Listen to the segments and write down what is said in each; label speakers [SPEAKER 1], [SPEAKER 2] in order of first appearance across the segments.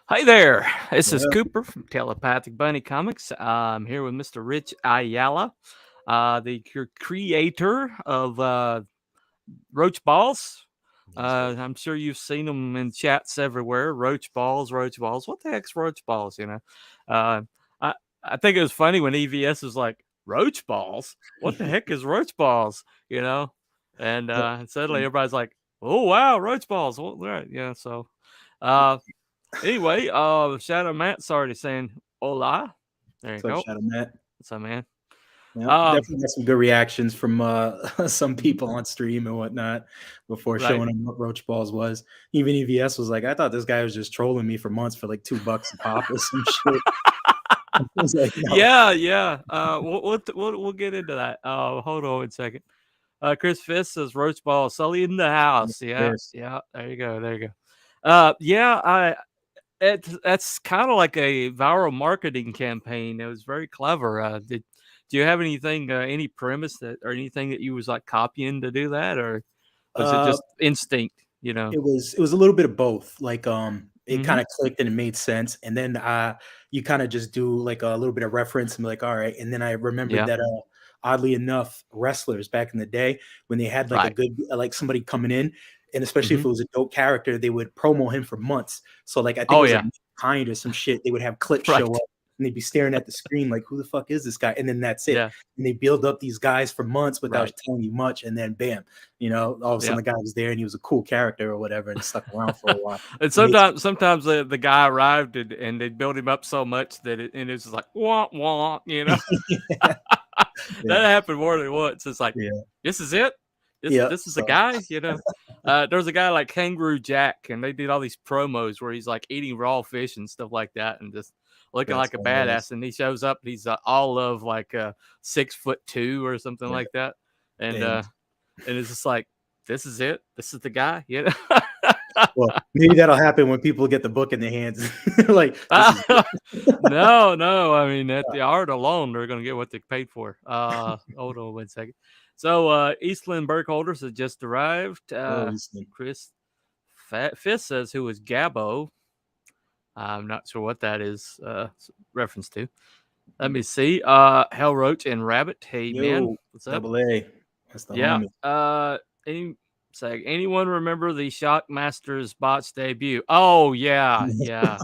[SPEAKER 1] Hi there. This is
[SPEAKER 2] Well,
[SPEAKER 1] Cooper from Telepathic Bunny Comics. I'm here with Mr. Rich Ayala, the creator of Roach Balls.
[SPEAKER 2] yes, sir.
[SPEAKER 1] I'm sure you've seen them in chats everywhere. Roach Balls, Roach Balls. What the heck's Roach Balls? Uh, I I think it was funny when EVS was like Roach Balls. What the heck is Roach Balls? You know, and suddenly everybody's like, oh wow, Roach Balls. Well, right, yeah. So. Uh, Anyway, Shadow Matt's already saying hola. There you
[SPEAKER 2] What's up,
[SPEAKER 1] go.
[SPEAKER 2] Shadow Matt?
[SPEAKER 1] What's up, man?
[SPEAKER 2] Yeah,
[SPEAKER 1] Um,
[SPEAKER 2] definitely got some good reactions from some people on stream and whatnot before
[SPEAKER 1] right.
[SPEAKER 2] showing them what Roach Balls was. Even EVS was like, I thought this guy was just trolling me for months for like $2 a pop or some shit. I was like, no.
[SPEAKER 1] Yeah, yeah. We'll get into that. Hold on 1 second. Chris Fisk says Roach Ball, Sully in the house. Yeah,
[SPEAKER 2] Yes.
[SPEAKER 1] yeah. There you go. There you go. Yeah. That's kind of like a viral marketing campaign. It was very clever. Do you have anything, any premise that or anything that you was like copying to do that, or was it
[SPEAKER 2] Uh,
[SPEAKER 1] just instinct? You know.
[SPEAKER 2] it was a little bit of both. Like it
[SPEAKER 1] Mm-hmm.
[SPEAKER 2] kind of clicked and it made sense. And then you kind of just do like a little bit of reference and be like, all right. And then I remembered
[SPEAKER 1] Yeah.
[SPEAKER 2] that oddly enough, wrestlers back in the day when they had like a
[SPEAKER 1] Right.
[SPEAKER 2] good like somebody coming in, and especially if
[SPEAKER 1] Mhm.
[SPEAKER 2] it was a dope character, they would promo him for months. So like I think it
[SPEAKER 1] Oh,
[SPEAKER 2] was like
[SPEAKER 1] yeah.
[SPEAKER 2] Kind or some shit. They would have clips show
[SPEAKER 1] Right.
[SPEAKER 2] up and they'd be staring at the screen like, who the fuck is this guy? And then that's it.
[SPEAKER 1] Yeah.
[SPEAKER 2] And they build up these guys for months without
[SPEAKER 1] Right.
[SPEAKER 2] telling you much, and then bam, all of a sudden
[SPEAKER 1] Yeah.
[SPEAKER 2] the guy was there and he was a cool character or whatever and stuck around for a while.
[SPEAKER 1] And
[SPEAKER 2] It makes
[SPEAKER 1] sometimes the guy arrived and they built him up so much that it's just like, "Wah, wah," you know?
[SPEAKER 2] yeah,
[SPEAKER 1] That
[SPEAKER 2] yeah,
[SPEAKER 1] happened more than once. It's like,
[SPEAKER 2] yeah,
[SPEAKER 1] "This is it?
[SPEAKER 2] yeah.
[SPEAKER 1] This is the
[SPEAKER 2] So
[SPEAKER 1] guy?" You know? There's a guy like Kangaroo Jack, and they did all these promos where he's, like, eating raw fish and stuff like that and just looking
[SPEAKER 2] that's
[SPEAKER 1] like a
[SPEAKER 2] hilarious.
[SPEAKER 1] badass, and he shows up, he's, all of, like, 6'2" or something
[SPEAKER 2] Yeah,
[SPEAKER 1] like that, and,
[SPEAKER 2] and
[SPEAKER 1] uh and it's just like, "This is it? This is the guy?" You know?
[SPEAKER 2] well, maybe that'll happen when people get the book in their hands. Like this is it.
[SPEAKER 1] No, no, I mean, at the art alone, they're gonna get what they paid for. Hold on 1 second. So, Eastland Burkholders has just arrived.
[SPEAKER 2] Oh, Easton.
[SPEAKER 1] Chris Fist says, "Who is Gabbo?" I'm not sure what that is, reference to. Let me see. Hell Roach and Rabbit. Hey, man,
[SPEAKER 2] Yo,
[SPEAKER 1] what's up?
[SPEAKER 2] double A. That's the
[SPEAKER 1] Yeah.
[SPEAKER 2] homie.
[SPEAKER 1] Any anyone remember the Shockmaster's bots debut? Oh yeah, yeah,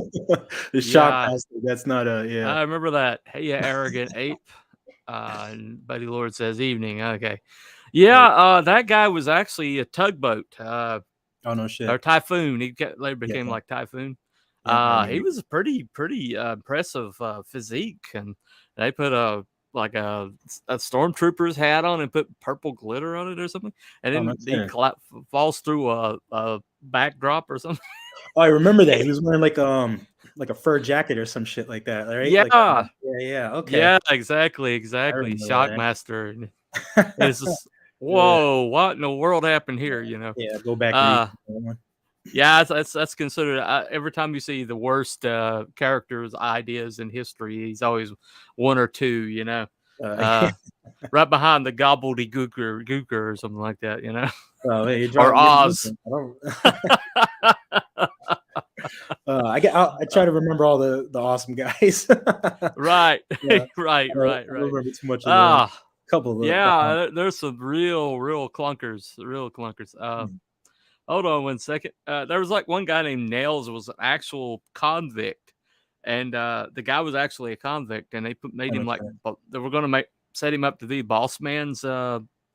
[SPEAKER 2] The shock
[SPEAKER 1] yeah.
[SPEAKER 2] master. That's not a yeah.
[SPEAKER 1] I remember that. Hey, you arrogant ape. And Buddy Lord says evening. Okay. Yeah,
[SPEAKER 2] Right.
[SPEAKER 1] that guy was actually a tugboat,
[SPEAKER 2] Oh no
[SPEAKER 1] or
[SPEAKER 2] shit.
[SPEAKER 1] Typhoon. Later
[SPEAKER 2] Yeah,
[SPEAKER 1] became like Typhoon.
[SPEAKER 2] yeah. I
[SPEAKER 1] He
[SPEAKER 2] remember.
[SPEAKER 1] was a pretty impressive physique, and they put a stormtrooper's hat on and put purple glitter on it or something, and
[SPEAKER 2] Oh no
[SPEAKER 1] then he
[SPEAKER 2] shit.
[SPEAKER 1] falls through a backdrop or something.
[SPEAKER 2] Oh, I remember that. He was wearing like a fur jacket or some shit like that, right? Like
[SPEAKER 1] Yeah,
[SPEAKER 2] yeah, yeah. Okay.
[SPEAKER 1] yeah, exactly,
[SPEAKER 2] I
[SPEAKER 1] exactly.
[SPEAKER 2] remember
[SPEAKER 1] Shockmaster, and
[SPEAKER 2] that.
[SPEAKER 1] it's just
[SPEAKER 2] Yeah,
[SPEAKER 1] whoa, what in the world happened here?
[SPEAKER 2] yeah, go back and read
[SPEAKER 1] Uh,
[SPEAKER 2] that one.
[SPEAKER 1] yeah, that's considered. Every time you see the worst characters ideas in history, he's always one or two. Uh, right behind the gobbledygooker or something like that.
[SPEAKER 2] Oh, hey,
[SPEAKER 1] Or
[SPEAKER 2] you're
[SPEAKER 1] Oz.
[SPEAKER 2] I don't. I try to remember all the awesome guys.
[SPEAKER 1] Right,
[SPEAKER 2] Yeah,
[SPEAKER 1] right, right,
[SPEAKER 2] I don't
[SPEAKER 1] right.
[SPEAKER 2] remember too much of the
[SPEAKER 1] Ah,
[SPEAKER 2] couple of
[SPEAKER 1] yeah. There's some real clunkers, real clunkers.
[SPEAKER 2] mm,
[SPEAKER 1] Hold on 1 second. There was like one guy named Nails was an actual convict, and the guy was actually a convict, and
[SPEAKER 2] I
[SPEAKER 1] made
[SPEAKER 2] know
[SPEAKER 1] him like
[SPEAKER 2] that.
[SPEAKER 1] they were gonna set him up to be Boss Man's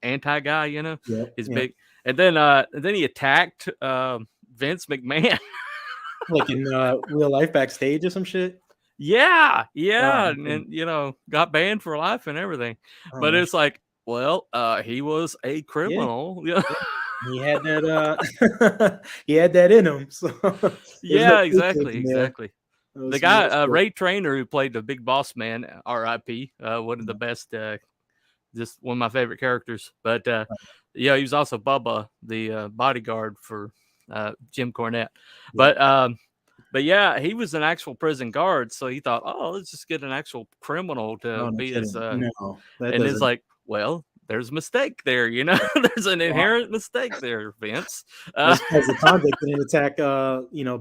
[SPEAKER 1] anti guy,
[SPEAKER 2] Yep,
[SPEAKER 1] his
[SPEAKER 2] yep.
[SPEAKER 1] big, and then he attacked Vince McMahon.
[SPEAKER 2] Like in real life backstage or some shit.
[SPEAKER 1] Yeah,
[SPEAKER 2] Oh,
[SPEAKER 1] yeah, and,
[SPEAKER 2] okay.
[SPEAKER 1] got banned for life and everything.
[SPEAKER 2] Oh,
[SPEAKER 1] But
[SPEAKER 2] no
[SPEAKER 1] it's
[SPEAKER 2] shit.
[SPEAKER 1] like, well, he was a
[SPEAKER 2] Yeah,
[SPEAKER 1] criminal.
[SPEAKER 2] yeah. He had that he had that in him. So there's no
[SPEAKER 1] Yeah,
[SPEAKER 2] secret
[SPEAKER 1] exactly,
[SPEAKER 2] in there.
[SPEAKER 1] exactly.
[SPEAKER 2] That was
[SPEAKER 1] The
[SPEAKER 2] some real
[SPEAKER 1] guy,
[SPEAKER 2] shit.
[SPEAKER 1] Ray Trainer, who played the Big Boss Man, R.I.P. One of the
[SPEAKER 2] Yeah,
[SPEAKER 1] best, just one of my favorite characters. But
[SPEAKER 2] right.
[SPEAKER 1] yeah, he was also Bubba, the bodyguard for Jim Cornette.
[SPEAKER 2] Yep.
[SPEAKER 1] But yeah, he was an actual prison guard, so he thought, oh, let's just get an actual criminal
[SPEAKER 2] Oh,
[SPEAKER 1] to
[SPEAKER 2] no
[SPEAKER 1] be his.
[SPEAKER 2] kidding. No, that
[SPEAKER 1] And it's
[SPEAKER 2] doesn't
[SPEAKER 1] like, well, there's a mistake there, you know. There's an inherent mistake there, Vince.
[SPEAKER 2] I'm surprised the convict didn't attack,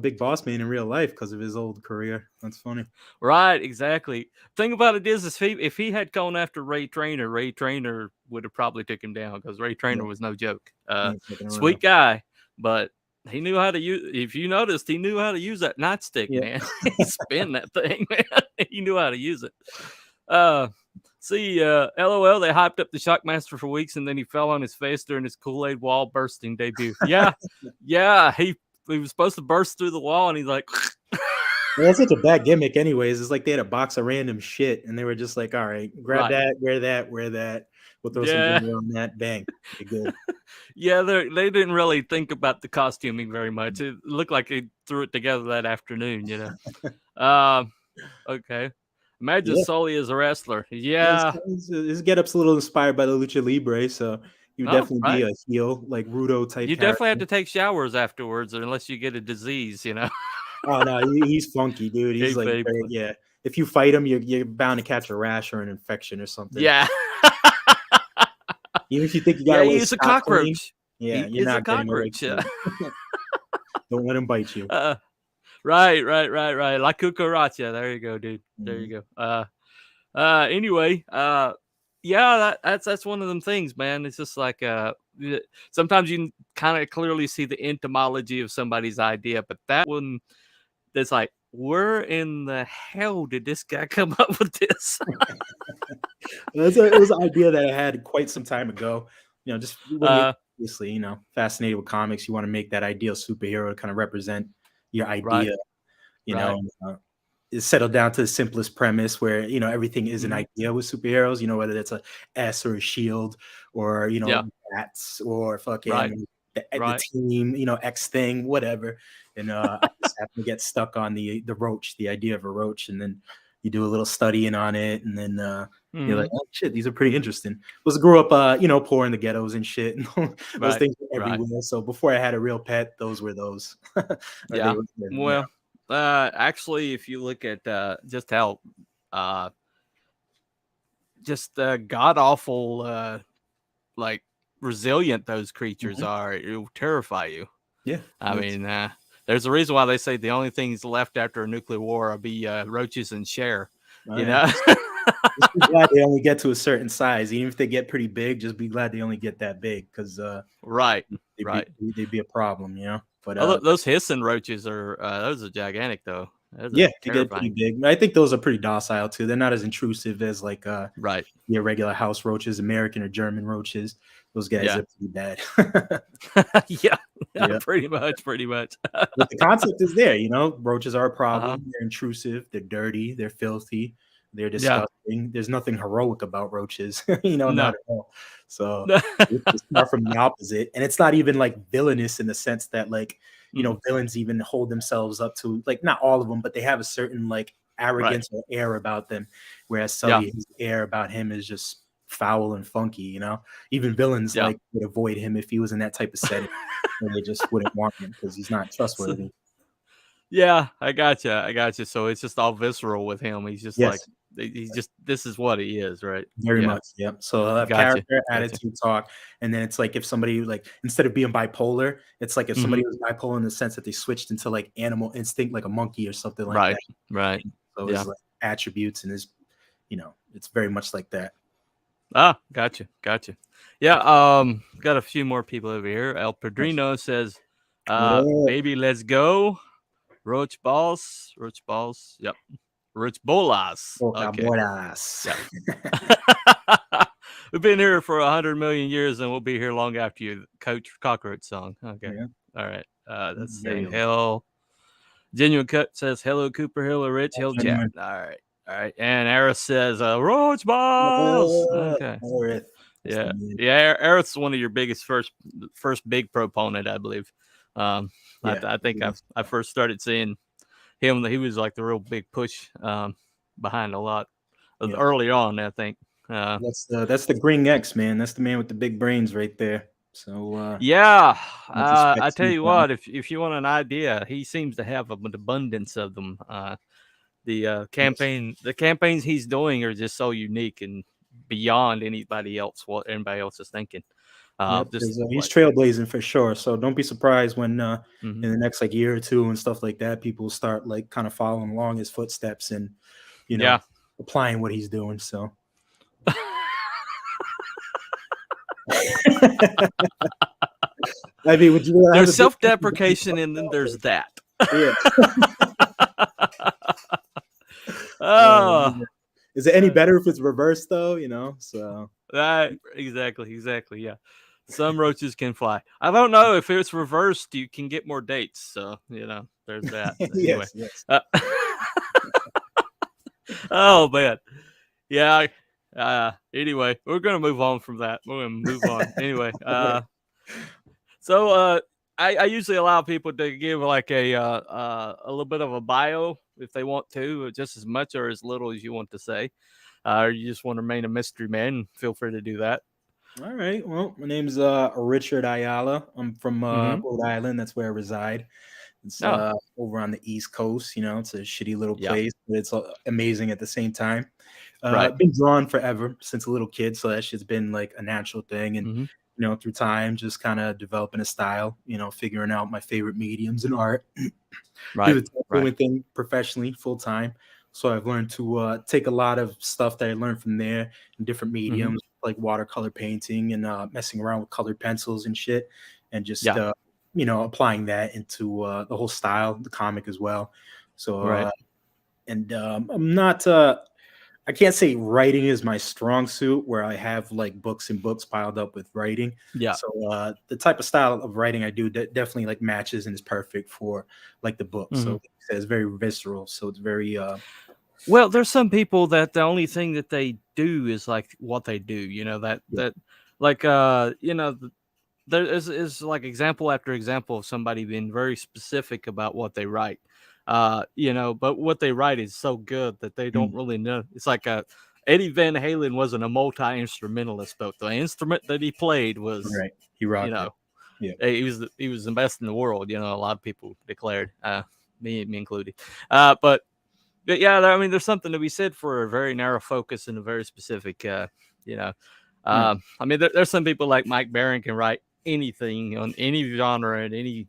[SPEAKER 2] Big Boss Man in real life because of his old career. That's funny.
[SPEAKER 1] Right, exactly. Thing about it is if he had gone after Ray Trainer would have probably took him down because Ray Trainer
[SPEAKER 2] Yeah,
[SPEAKER 1] was no joke.
[SPEAKER 2] he ain't fucking
[SPEAKER 1] Sweet
[SPEAKER 2] around.
[SPEAKER 1] guy, but he knew how to use. If you noticed, he knew how to use that nightstick,
[SPEAKER 2] Yeah.
[SPEAKER 1] man. He spin that thing, man. He knew how to use it. LOL, they hyped up the Shockmaster for weeks and then he fell on his face during his Kool-Aid wall bursting debut. Yeah, he was supposed to burst through the wall and he's like,
[SPEAKER 2] Well, that's such a bad gimmick, anyways. It's like they had a box of random shit, and they were just like, "All right, grab
[SPEAKER 1] right.
[SPEAKER 2] that, wear that, wear that. We'll throw some
[SPEAKER 1] Yeah.
[SPEAKER 2] ginger on that. Bang, you're good."
[SPEAKER 1] Yeah, they didn't really think about the costuming very much. It looked like they threw it together that afternoon, you know. Okay. Imagine
[SPEAKER 2] Yeah,
[SPEAKER 1] Sully as a wrestler. Yeah.
[SPEAKER 2] his getup's a little inspired by the Lucha Libre, so he would
[SPEAKER 1] Oh,
[SPEAKER 2] definitely be
[SPEAKER 1] right.
[SPEAKER 2] a heel, like Rudo type
[SPEAKER 1] You
[SPEAKER 2] character.
[SPEAKER 1] definitely have to take showers afterwards unless you get a disease, you know.
[SPEAKER 2] Oh no, he's funky, dude. He's like,
[SPEAKER 1] Kayfabe.
[SPEAKER 2] yeah. If you fight him, you're bound to catch a rash or an infection or something.
[SPEAKER 1] Yeah.
[SPEAKER 2] Even if you think you got
[SPEAKER 1] Yeah,
[SPEAKER 2] away
[SPEAKER 1] he's a
[SPEAKER 2] scot clean,
[SPEAKER 1] cockroach.
[SPEAKER 2] yeah,
[SPEAKER 1] He
[SPEAKER 2] you're
[SPEAKER 1] is a
[SPEAKER 2] not getting away
[SPEAKER 1] cockroach.
[SPEAKER 2] clean. Don't let him bite you.
[SPEAKER 1] Right. La cucaracha. There you go, dude. There you go. Anyway, yeah, that's one of them things, man. It's just like sometimes you kind of clearly see the entomology of somebody's idea, but that one that's like, where in the hell did this guy come up with this?
[SPEAKER 2] It was an idea that I had quite some time ago. Just when you obviously, fascinated with comics, you want to make that ideal superhero to kind of represent your idea, is settled down to the simplest premise where, everything is an idea with superheroes, whether it's a S or a shield or, bats or fucking the team, X thing, whatever. And I just happen to get stuck on the roach, the idea of a roach. And then you do a little studying on it. And then you're like, oh shit, these are pretty interesting. I grew up, poor in the ghettos and shit. And those things were everywhere. So before I had a real pet, those were those.
[SPEAKER 1] Yeah. Well, actually, if you look at just how god awful like resilient those creatures are, it will terrify you.
[SPEAKER 2] Yeah.
[SPEAKER 1] I mean, there's a reason why they say the only things left after a nuclear war will be roaches and share. You know,
[SPEAKER 2] just be glad they only get to a certain size. Even if they get pretty big, just be glad they only get that big because they'd be a problem, But
[SPEAKER 1] those hissing roaches are those are gigantic though.
[SPEAKER 2] They get pretty big. I think those are pretty docile too. They're not as intrusive as like your regular house roaches, American or German roaches. Those guys are pretty bad.
[SPEAKER 1] Pretty much.
[SPEAKER 2] But the concept is there, roaches are a problem. They're intrusive, they're dirty, they're filthy, they're disgusting. There's nothing heroic about roaches, not at all. So it's far from the opposite. And it's not even like villainous in the sense that like, villains even hold themselves up to, like, not all of them, but they have a certain like arrogance or air about them. Whereas Sully, his air about him is just foul and funky, even villains like would avoid him if he was in that type of setting. And they just wouldn't want him because he's not trustworthy.
[SPEAKER 1] I gotcha. So it's just all visceral with him. He's just like, this is what he is, right?
[SPEAKER 2] Very much. Yep. So character, attitude, talk. And then it's like if somebody, like, instead of being bipolar, it's like if somebody was bipolar in the sense that they switched into like animal instinct, like a monkey or something like that.
[SPEAKER 1] Right.
[SPEAKER 2] So it's like attributes and it's very much like that.
[SPEAKER 1] Gotcha. Yeah. Got a few more people over here. El Padrino says, baby, let's go. Roach balls. Yep. Roach bolas. Okay. We've been here for 100 million years and we'll be here long after you. Cockroach song. Okay. Yeah. All right. That's saying hell. Genuine Cut says, hello, Cooper. Hello, Rich. Hill chat. All right. And Aris says, Roach balls. Okay. Yeah. Aris is one of your biggest first big proponent, I believe. I think I first started seeing him. He was like the real big push behind a lot early on, I think.
[SPEAKER 2] That's the Green X, man. That's the man with the big brains right there. So
[SPEAKER 1] I tell you what, if you want an idea, he seems to have an abundance of them. The campaigns he's doing are just so unique and beyond anybody else, what anybody else is thinking.
[SPEAKER 2] Yep,
[SPEAKER 1] Just
[SPEAKER 2] he's
[SPEAKER 1] like,
[SPEAKER 2] trailblazing for sure. So don't be surprised when
[SPEAKER 1] mhm.
[SPEAKER 2] in the next like year or two and stuff like that, people start like kind of following along his footsteps and
[SPEAKER 1] Yeah.
[SPEAKER 2] applying what he's doing. So I mean, would you rather have
[SPEAKER 1] There's
[SPEAKER 2] a big
[SPEAKER 1] self-deprecation, and then there's that.
[SPEAKER 2] yeah.
[SPEAKER 1] Oh,
[SPEAKER 2] Is it any better if it's reversed though? So
[SPEAKER 1] right. Exactly. Yeah. Some roaches can fly. I don't know if it's reversed, you can get more dates. So, there's that. Anyway.
[SPEAKER 2] yes.
[SPEAKER 1] Oh, man. Yeah. Anyway, we're going to move on from that. We're going to move on. Anyway. So I usually allow people to give like a little bit of a bio if they want to, just as much or as little as you want to say. Or you just want to remain a mystery man, feel free to do that.
[SPEAKER 2] All right. Well, my name's Richard Ayala. I'm from
[SPEAKER 1] Mm-hmm.
[SPEAKER 2] Rhode Island. That's where I reside. It's
[SPEAKER 1] Oh,
[SPEAKER 2] over on the East Coast. It's a shitty little
[SPEAKER 1] yeah.
[SPEAKER 2] place, but it's amazing at the same time.
[SPEAKER 1] Right.
[SPEAKER 2] Been drawn forever since a little kid, so that shit's been like a natural thing. And
[SPEAKER 1] Mm-hmm.
[SPEAKER 2] through time, just kind of developing a style. Figuring out my favorite mediums in art. Do
[SPEAKER 1] Right.
[SPEAKER 2] the tattooing thing professionally, full time. So I've learned to take a lot of stuff that I learned from there in different mediums, like watercolor painting and messing around with colored pencils and shit, and just
[SPEAKER 1] Yeah.
[SPEAKER 2] applying that into the whole style, the comic as well. So
[SPEAKER 1] Right.
[SPEAKER 2] and I'm not. I can't say writing is my strong suit, where I have like books and books piled up with writing.
[SPEAKER 1] Yeah.
[SPEAKER 2] So the type of style of writing I do definitely like matches and is perfect for like the book.
[SPEAKER 1] Mm-hmm.
[SPEAKER 2] So it's very visceral. So it's very
[SPEAKER 1] Well, there's some people that the only thing that they do is like what they do, that like there is like example after example of somebody being very specific about what they write. But what they write is so good that they don't really know. It's like Eddie Van Halen wasn't a multi-instrumentalist, but the instrument that he played was
[SPEAKER 2] right. He rocked it.
[SPEAKER 1] Yeah, he was the best in the world. A lot of people declared, me included. But yeah, I mean, there's something to be said for a very narrow focus and a very specific, I mean, there's some people like Mike Barron can write anything on any genre and any,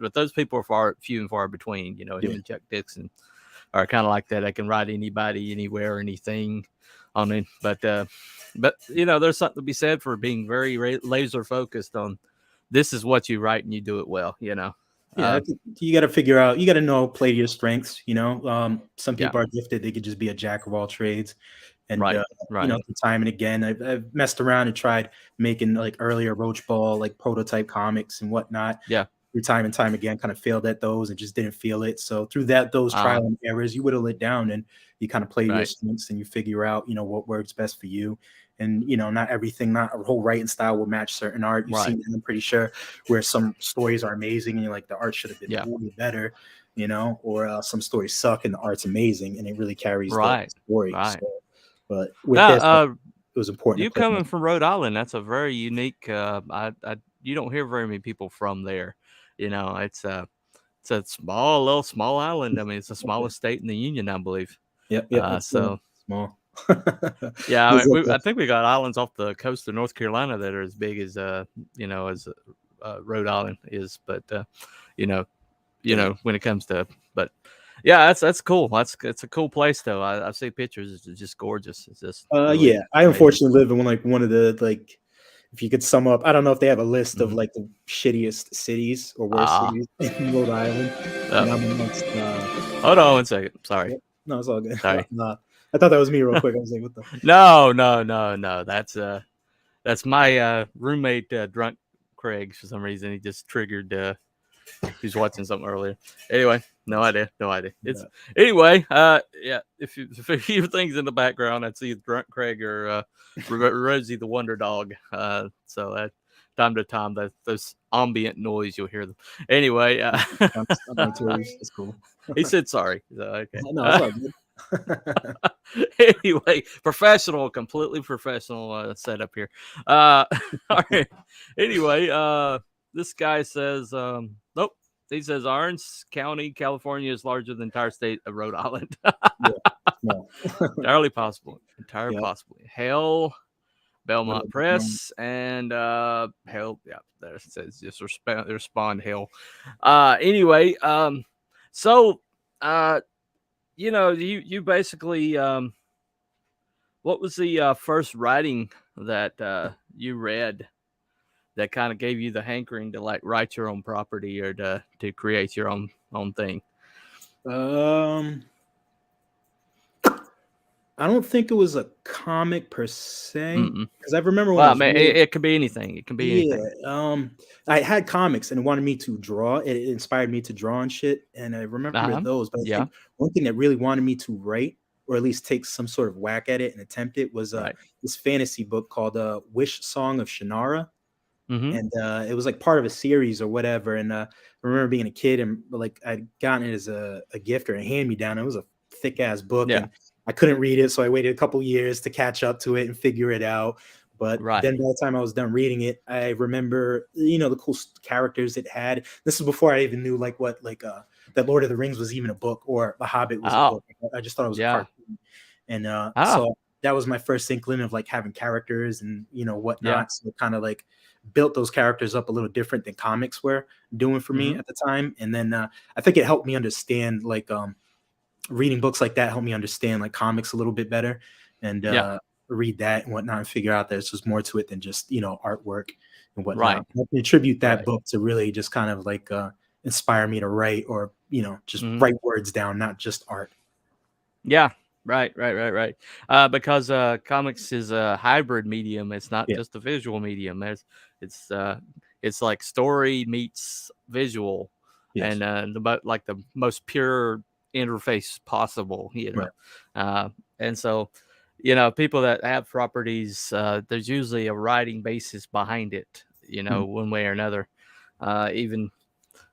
[SPEAKER 1] but those people are few and far between. Him and Chuck Dixon are kind of like that. I can write anybody, anywhere, anything on it. But there's something to be said for being very laser focused on this is what you write and you do it well.
[SPEAKER 2] Yeah, you got to figure out. You got to play to your strengths. Some people are gifted; they could just be a jack of all trades. And
[SPEAKER 1] right.
[SPEAKER 2] time and again, I've messed around and tried making like earlier Roach Ball, like prototype comics and whatnot.
[SPEAKER 1] Yeah.
[SPEAKER 2] Through time and time again, kind of failed at those and just didn't feel it. So through those trial and errors, you whittle it down and you kind of play your strengths and you figure out, what works best for you. And not everything, not a whole writing style will match certain art. You've seen it, I'm pretty sure, where some stories are amazing and you're like the art should have been way better, or some stories suck and the art's amazing and it really carries the story.
[SPEAKER 1] Right.
[SPEAKER 2] So, but with this, it was important.
[SPEAKER 1] You coming from Rhode Island, that's a very unique. You don't hear very many people from there. It's a small island. I mean, it's the smallest state in the union, I believe.
[SPEAKER 2] Yep.
[SPEAKER 1] So
[SPEAKER 2] small.
[SPEAKER 1] Yeah, I think we got islands off the coast of North Carolina that are as big as Rhode Island is, but when it comes to, but yeah, that's cool. It's a cool place though. I see pictures. It's just gorgeous. It's just
[SPEAKER 2] really I unfortunately live in one of the if you could sum up, I don't know if they have a list of like the shittiest cities or worst cities in Rhode Island. And I'm amongst,
[SPEAKER 1] hold on 1 second. Sorry.
[SPEAKER 2] No, it's all good.
[SPEAKER 1] Sorry.
[SPEAKER 2] I thought that was me real quick. I was like, what the?
[SPEAKER 1] No. That's my roommate, Drunk Craig. For some reason, he just triggered. He's watching something earlier. Anyway, no idea. It's anyway. Yeah. If you hear things in the background, I'd see Drunk Craig or Rosie the Wonder Dog. So that time to time, those ambient noise you'll hear them. Anyway,
[SPEAKER 2] it's cool.
[SPEAKER 1] He said sorry. So, okay.
[SPEAKER 2] No, it's all good.
[SPEAKER 1] Anyway, completely professional setup here. All right. Anyway, this guy says, he says Orange County, California is larger than the entire state of Rhode Island.
[SPEAKER 2] No.
[SPEAKER 1] Entirely possible. Entirely
[SPEAKER 2] Yeah.
[SPEAKER 1] possible. Hell, Belmont
[SPEAKER 2] Little,
[SPEAKER 1] Press, and Hell. Yeah, there it says just respond Hell. Anyway, so you basically what was the first writing that you read that kind of gave you the hankering to like write your own property or to create your own thing?
[SPEAKER 2] I don't think it was a comic per se,
[SPEAKER 1] Mm-mm.
[SPEAKER 2] because I remember when I
[SPEAKER 1] Well, I
[SPEAKER 2] was
[SPEAKER 1] mean,
[SPEAKER 2] really,
[SPEAKER 1] it could be anything. It can be
[SPEAKER 2] yeah,
[SPEAKER 1] anything.
[SPEAKER 2] I had comics and it wanted me to draw. It inspired me to draw and shit, and I remember
[SPEAKER 1] Uh-huh.
[SPEAKER 2] those. But I
[SPEAKER 1] Yeah.
[SPEAKER 2] think one thing that really wanted me to write, or at least take some sort of whack at it and attempt it, was
[SPEAKER 1] Right.
[SPEAKER 2] this fantasy book called Wish Song of Shannara.
[SPEAKER 1] Mm-hmm.
[SPEAKER 2] And it was like part of a series or whatever. And I remember being a kid and like I'd gotten it as a gift or a hand me down. It was a thick ass book,
[SPEAKER 1] Yeah.
[SPEAKER 2] and I couldn't read it, so I waited a couple years to catch up to it and figure it out. But
[SPEAKER 1] Right.
[SPEAKER 2] then by the time I was done reading it, I remember, the cool characters it had. This is before I even knew like what that Lord of the Rings was even a book or The Hobbit was a
[SPEAKER 1] Oh,
[SPEAKER 2] book. I just thought it was a
[SPEAKER 1] yeah.
[SPEAKER 2] cartoon, and
[SPEAKER 1] Ah,
[SPEAKER 2] so that was my first inkling of like having characters and
[SPEAKER 1] yeah.
[SPEAKER 2] whatnot. So kind of like built those characters up a little different than comics were doing for me
[SPEAKER 1] Mm-hmm.
[SPEAKER 2] at the time. And then I think it helped me understand like reading books like that helped me understand like comics a little bit better, and
[SPEAKER 1] Yeah.
[SPEAKER 2] read that and whatnot and figure out there's just more to it than just artwork and
[SPEAKER 1] Right.
[SPEAKER 2] whatnot. I can attribute that
[SPEAKER 1] Right.
[SPEAKER 2] book to really just kind of like inspire me to write, or just
[SPEAKER 1] Mm-hmm.
[SPEAKER 2] write words down, not just art.
[SPEAKER 1] Yeah. Right. Because comics is a hybrid medium. It's not
[SPEAKER 2] Yeah.
[SPEAKER 1] just a visual medium. It's it's like story meets visual,
[SPEAKER 2] Yes.
[SPEAKER 1] and the most pure interface possible.
[SPEAKER 2] Right.
[SPEAKER 1] And so people that have properties, there's usually a writing basis behind it.
[SPEAKER 2] Mhm.
[SPEAKER 1] One way or another. Even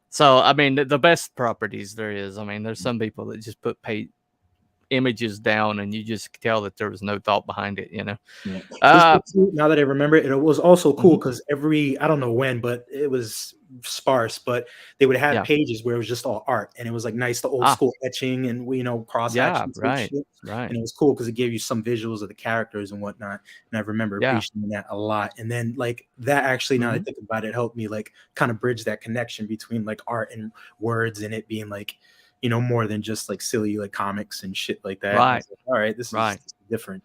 [SPEAKER 1] so, I mean, the best properties there is. I mean, there's some people that just put images down and you just tell that there was no thought behind it.
[SPEAKER 2] Yeah. This
[SPEAKER 1] Uh
[SPEAKER 2] book too, now that I remember it, it was also cool
[SPEAKER 1] mhm.
[SPEAKER 2] because I don't know when, but it was sparse, but they would have
[SPEAKER 1] Yeah.
[SPEAKER 2] pages where it was just all art, and it was like nice, the old
[SPEAKER 1] Ah,
[SPEAKER 2] school etching and cross
[SPEAKER 1] yeah,
[SPEAKER 2] hatching type
[SPEAKER 1] right.
[SPEAKER 2] shit.
[SPEAKER 1] Right.
[SPEAKER 2] And it was cool because it gave you some visuals of the characters and whatnot. And I remember
[SPEAKER 1] Yeah.
[SPEAKER 2] appreciating that a lot. And then like that actually, now that I
[SPEAKER 1] Mhm.
[SPEAKER 2] think about it, helped me like kind of bridge that connection between like art and words, and it being like, more than just like silly like comics and shit like that. And I
[SPEAKER 1] Right.
[SPEAKER 2] was like, all right,
[SPEAKER 1] Right.
[SPEAKER 2] this is different.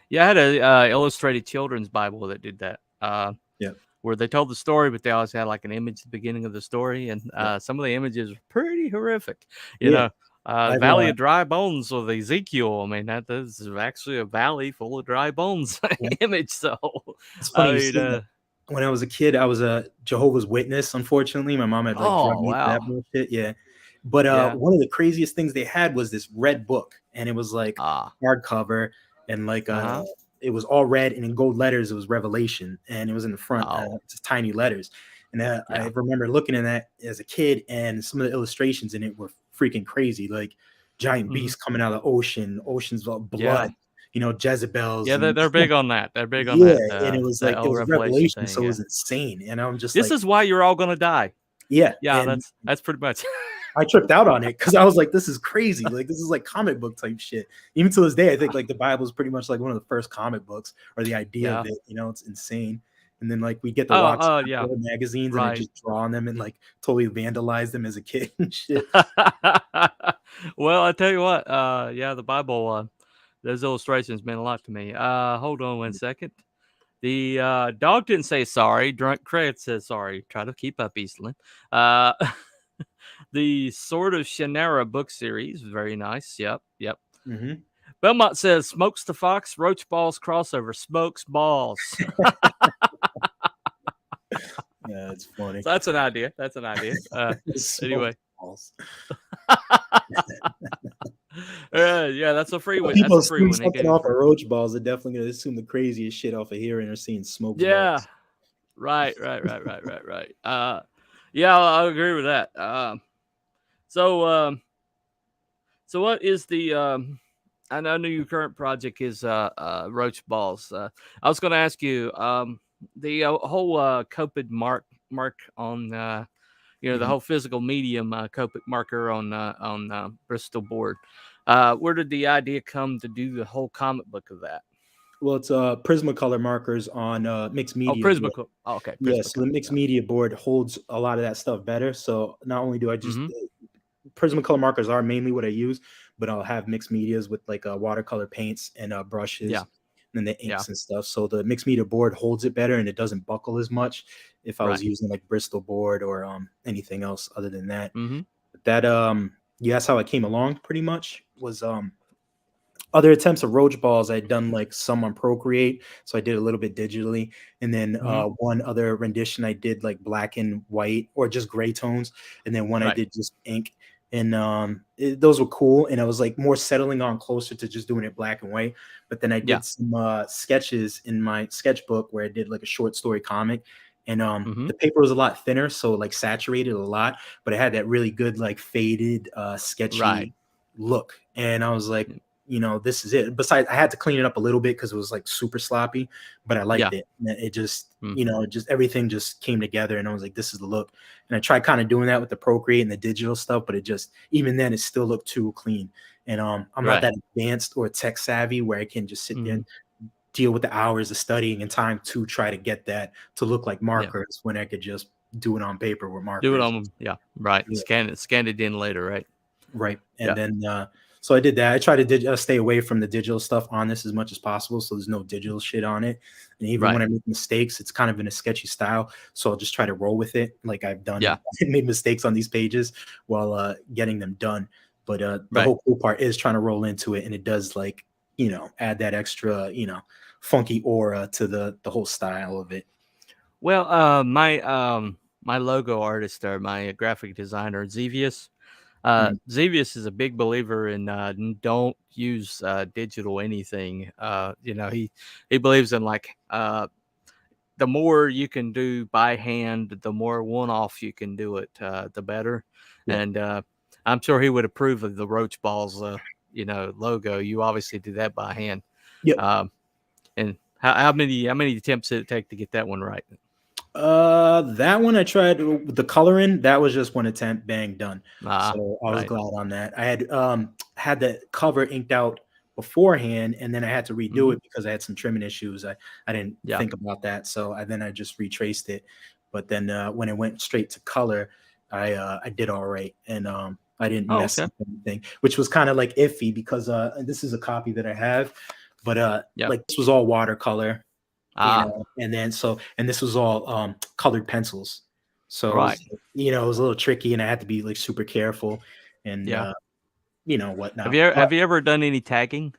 [SPEAKER 1] Yeah, I had a illustrated children's Bible that did that.
[SPEAKER 2] Yeah.
[SPEAKER 1] Where they told the story, but they always had like an image at the beginning of the story, and
[SPEAKER 2] Yeah.
[SPEAKER 1] some of the images were pretty horrific.
[SPEAKER 2] Yeah. I've
[SPEAKER 1] Valley of Dry Bones with Ezekiel. I mean, that is actually a valley full of dry bones
[SPEAKER 2] yeah.
[SPEAKER 1] image. So,
[SPEAKER 2] It's funny
[SPEAKER 1] I
[SPEAKER 2] you
[SPEAKER 1] mean,
[SPEAKER 2] say that. When I was a kid, I was a Jehovah's Witness, unfortunately. My mom had, like, drugged
[SPEAKER 1] oh
[SPEAKER 2] me to that
[SPEAKER 1] wow,
[SPEAKER 2] bullshit, yeah. But,
[SPEAKER 1] yeah,
[SPEAKER 2] one of the craziest things they had was this red book, and it was, like,
[SPEAKER 1] ah,
[SPEAKER 2] hardcover, and, like,
[SPEAKER 1] uh-huh,
[SPEAKER 2] it was all red, and in gold letters, it was Revelation, and it was in the front,
[SPEAKER 1] oh,
[SPEAKER 2] just tiny letters. And, I
[SPEAKER 1] yeah,
[SPEAKER 2] remember looking at that as a kid, and some of the illustrations in it were freaking crazy, like, giant
[SPEAKER 1] mhm,
[SPEAKER 2] beasts coming out of the ocean, oceans of blood,
[SPEAKER 1] yeah,
[SPEAKER 2] Jezebels
[SPEAKER 1] yeah.
[SPEAKER 2] and
[SPEAKER 1] They're big on that. They're big on
[SPEAKER 2] yeah, and it was
[SPEAKER 1] that
[SPEAKER 2] like it
[SPEAKER 1] whole
[SPEAKER 2] was
[SPEAKER 1] Revelation
[SPEAKER 2] Revelation,
[SPEAKER 1] thing.
[SPEAKER 2] so it
[SPEAKER 1] Yeah,
[SPEAKER 2] was insane, and I'm just
[SPEAKER 1] this
[SPEAKER 2] like,
[SPEAKER 1] is why you're all gonna die.
[SPEAKER 2] yeah,
[SPEAKER 1] Yeah,
[SPEAKER 2] and
[SPEAKER 1] that's pretty much.
[SPEAKER 2] I tripped out on it because I was like, "This is crazy! Like, this is like comic book type shit." Even to this day, I think like the Bible is pretty much like one of the first comic books, or the idea of
[SPEAKER 1] Yeah.
[SPEAKER 2] it. It's insane. And then like we get to
[SPEAKER 1] Oh,
[SPEAKER 2] watch
[SPEAKER 1] yeah.
[SPEAKER 2] old magazines, and I
[SPEAKER 1] Right.
[SPEAKER 2] just draw on them and like totally vandalize them as a kid and shit.
[SPEAKER 1] Well, I tell you what, yeah, the Bible, those illustrations meant a lot to me. Hold on one second. The dog didn't say sorry. Drunk Craig says sorry. Try to keep up, Eastland. Uh, the Sword of Shannara book series, very nice. Yep, yep.
[SPEAKER 2] Mhm.
[SPEAKER 1] Belmont says smokes the fox, roach balls crossover, smokes balls.
[SPEAKER 2] Yeah, it's funny.
[SPEAKER 1] So that's an idea. That's an idea.
[SPEAKER 2] Smoke
[SPEAKER 1] Anyway.
[SPEAKER 2] balls.
[SPEAKER 1] Yeah, that's a free
[SPEAKER 2] When
[SPEAKER 1] one. That's
[SPEAKER 2] people
[SPEAKER 1] a free
[SPEAKER 2] assume
[SPEAKER 1] one. They
[SPEAKER 2] something
[SPEAKER 1] gave it
[SPEAKER 2] off of
[SPEAKER 1] free.
[SPEAKER 2] roach balls, they're definitely gonna assume the craziest shit off of hearing or seeing smokes
[SPEAKER 1] Yeah.
[SPEAKER 2] balls.
[SPEAKER 1] Right. Yeah, I'll agree with that. So, so what is the? I know your current project is roach balls. I was going to ask you the whole Copic mark on the
[SPEAKER 2] Mhm.
[SPEAKER 1] whole physical medium Copic marker on Bristol board. Where did the idea come to do the whole comic book of that?
[SPEAKER 2] Well, it's Prismacolor markers on mixed
[SPEAKER 1] Oh,
[SPEAKER 2] media board.
[SPEAKER 1] Prismacolor. Oh, okay,
[SPEAKER 2] Yeah, so the
[SPEAKER 1] Prismacolor.
[SPEAKER 2] mixed
[SPEAKER 1] Yeah.
[SPEAKER 2] media board holds a lot of that stuff better. So not only do I just
[SPEAKER 1] Mm-hmm.
[SPEAKER 2] Prismacolor markers are mainly what I use, but I'll have mixed medias with like watercolor paints and brushes
[SPEAKER 1] Yeah.
[SPEAKER 2] and the
[SPEAKER 1] Yeah.
[SPEAKER 2] inks and stuff. So the mixed media board holds it better and it doesn't buckle as much if I was
[SPEAKER 1] Right.
[SPEAKER 2] using like Bristol board or anything else other than that.
[SPEAKER 1] Mm-hmm.
[SPEAKER 2] But that yeah, that's how I came along pretty much was other attempts of roach balls I'd done like some on Procreate, so I did a little bit digitally, and then
[SPEAKER 1] Mm-hmm.
[SPEAKER 2] one other rendition I did like black and white or just gray tones, and then one I
[SPEAKER 1] Right.
[SPEAKER 2] did just ink, and those were cool, and I was like more settling on closer to just doing it black and white. But then I
[SPEAKER 1] Yeah.
[SPEAKER 2] did some sketches in my sketchbook where I did like a short story comic, and
[SPEAKER 1] Mm-hmm.
[SPEAKER 2] the paper was a lot thinner, so like saturated a lot, but it had that really good like faded sketchy
[SPEAKER 1] Right.
[SPEAKER 2] look, and I was like, this is it. Besides, I had to clean it up a little bit because it was like super sloppy, but I liked
[SPEAKER 1] Yeah.
[SPEAKER 2] it. And it just,
[SPEAKER 1] Mm.
[SPEAKER 2] just everything just came together, and I was like, this is the look. And I tried kind of doing that with the Procreate and the digital stuff, but it just, even then, it still looked too clean. And I'm not
[SPEAKER 1] Right.
[SPEAKER 2] that advanced or tech savvy where I can just sit there
[SPEAKER 1] Mm-hmm.
[SPEAKER 2] and deal with the hours of studying and time to try to get that to look like
[SPEAKER 1] Yeah.
[SPEAKER 2] markers when I could just do it on paper with
[SPEAKER 1] Do it
[SPEAKER 2] markers.
[SPEAKER 1] on. Yeah. Right.
[SPEAKER 2] Yeah.
[SPEAKER 1] Scan it in later. Right.
[SPEAKER 2] Right. And
[SPEAKER 1] Yeah.
[SPEAKER 2] then, so I did that. I try to stay away from the digital stuff on this as much as possible. So there's no digital shit on it. And even when
[SPEAKER 1] Right.
[SPEAKER 2] I make mistakes, it's kind of in a sketchy style. So I'll just try to roll with it. Like I've
[SPEAKER 1] Yeah.
[SPEAKER 2] done, made mistakes on these pages while getting them done. But the
[SPEAKER 1] Right.
[SPEAKER 2] whole cool part is trying to roll into it. And it does like, add that extra, funky aura to the whole style of it.
[SPEAKER 1] Well, my logo artist or my graphic designer Zevius.
[SPEAKER 2] Mm.
[SPEAKER 1] Zevius is a big believer in don't use digital anything. He believes in like the more you can do by hand, the more one-off you can do it, the better.
[SPEAKER 2] Yeah.
[SPEAKER 1] And I'm sure he would approve of the Roach Balls, logo. You obviously do that by hand.
[SPEAKER 2] Yep.
[SPEAKER 1] And how many attempts did it take to get that one right?
[SPEAKER 2] That one I tried with the coloring. That was just one attempt, bang, done. So I was
[SPEAKER 1] Right.
[SPEAKER 2] glad on that. I had the cover inked out beforehand, and then I had to redo
[SPEAKER 1] Mm-hmm.
[SPEAKER 2] it because I had some trimming issues. I didn't
[SPEAKER 1] Yeah.
[SPEAKER 2] think about that, so I just retraced it. But then when it went straight to color, I did all right, and I didn't
[SPEAKER 1] Oh,
[SPEAKER 2] mess
[SPEAKER 1] okay.
[SPEAKER 2] up anything, which was kind of like iffy because this is a copy that I have, but
[SPEAKER 1] Yeah.
[SPEAKER 2] like this was all watercolor.
[SPEAKER 1] Ah.
[SPEAKER 2] And this was all colored pencils. So it
[SPEAKER 1] Right.
[SPEAKER 2] was, it was a little tricky and I had to be like super careful and
[SPEAKER 1] Yeah.
[SPEAKER 2] whatnot.
[SPEAKER 1] Have you ever done any tagging?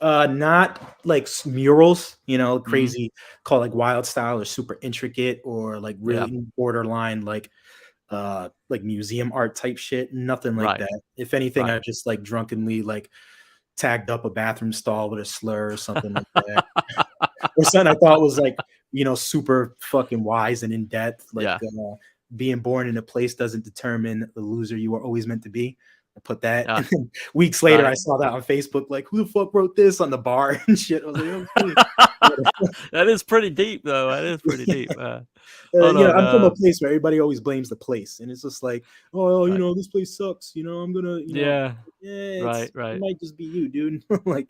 [SPEAKER 2] Not like murals,
[SPEAKER 1] Mhm.
[SPEAKER 2] crazy called like wild style or super intricate or like
[SPEAKER 1] Yeah.
[SPEAKER 2] really borderline like museum art type shit. Nothing like
[SPEAKER 1] Right.
[SPEAKER 2] that. If anything,
[SPEAKER 1] Right.
[SPEAKER 2] I just like drunkenly like tagged up a bathroom stall with a slur or something like that. Or something I thought was like, super fucking wise and in depth. Like
[SPEAKER 1] Yeah.
[SPEAKER 2] being born in a place doesn't determine the loser you are always meant to be. I put that.
[SPEAKER 1] Yeah.
[SPEAKER 2] And then weeks later,
[SPEAKER 1] Right.
[SPEAKER 2] I saw that on Facebook, like, who the fuck wrote this on the bar and shit. I was like, oh, shit.
[SPEAKER 1] That is pretty deep, though. That is pretty deep. Hold
[SPEAKER 2] I'm from a
[SPEAKER 1] on.
[SPEAKER 2] place where everybody always blames the place. And it's just like, oh,
[SPEAKER 1] Right.
[SPEAKER 2] this place sucks. I'm going to,
[SPEAKER 1] Yeah.
[SPEAKER 2] yeah,
[SPEAKER 1] Right.
[SPEAKER 2] it
[SPEAKER 1] Right.
[SPEAKER 2] might just be you, dude. Like,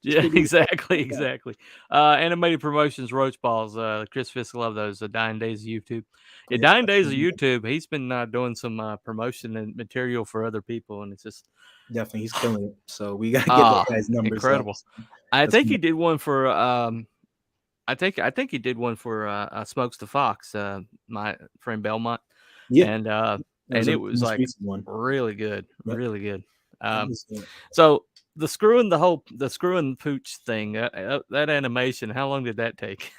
[SPEAKER 2] just
[SPEAKER 1] Yeah.
[SPEAKER 2] figure it out.
[SPEAKER 1] Exactly. Exactly. Animated promotions, Roach Balls. Chris Fisk love those. Dying Days of YouTube. Yeah,
[SPEAKER 2] Yeah,
[SPEAKER 1] Dying Days of YouTube. He's been doing some promotion and material for other people, and it's just
[SPEAKER 2] definitely. He's killing it. So we got to get that guy's numbers up.
[SPEAKER 1] incredible. I
[SPEAKER 2] That's
[SPEAKER 1] think he did one for I think he did one for Smokes the Fox, my friend Belmont,
[SPEAKER 2] yeah.
[SPEAKER 1] and
[SPEAKER 2] That was
[SPEAKER 1] it
[SPEAKER 2] a
[SPEAKER 1] was
[SPEAKER 2] most
[SPEAKER 1] like
[SPEAKER 2] recent one.
[SPEAKER 1] really good,
[SPEAKER 2] Yep.
[SPEAKER 1] really good.
[SPEAKER 2] That was,
[SPEAKER 1] So the screw and pooch thing, that animation, how long did that take?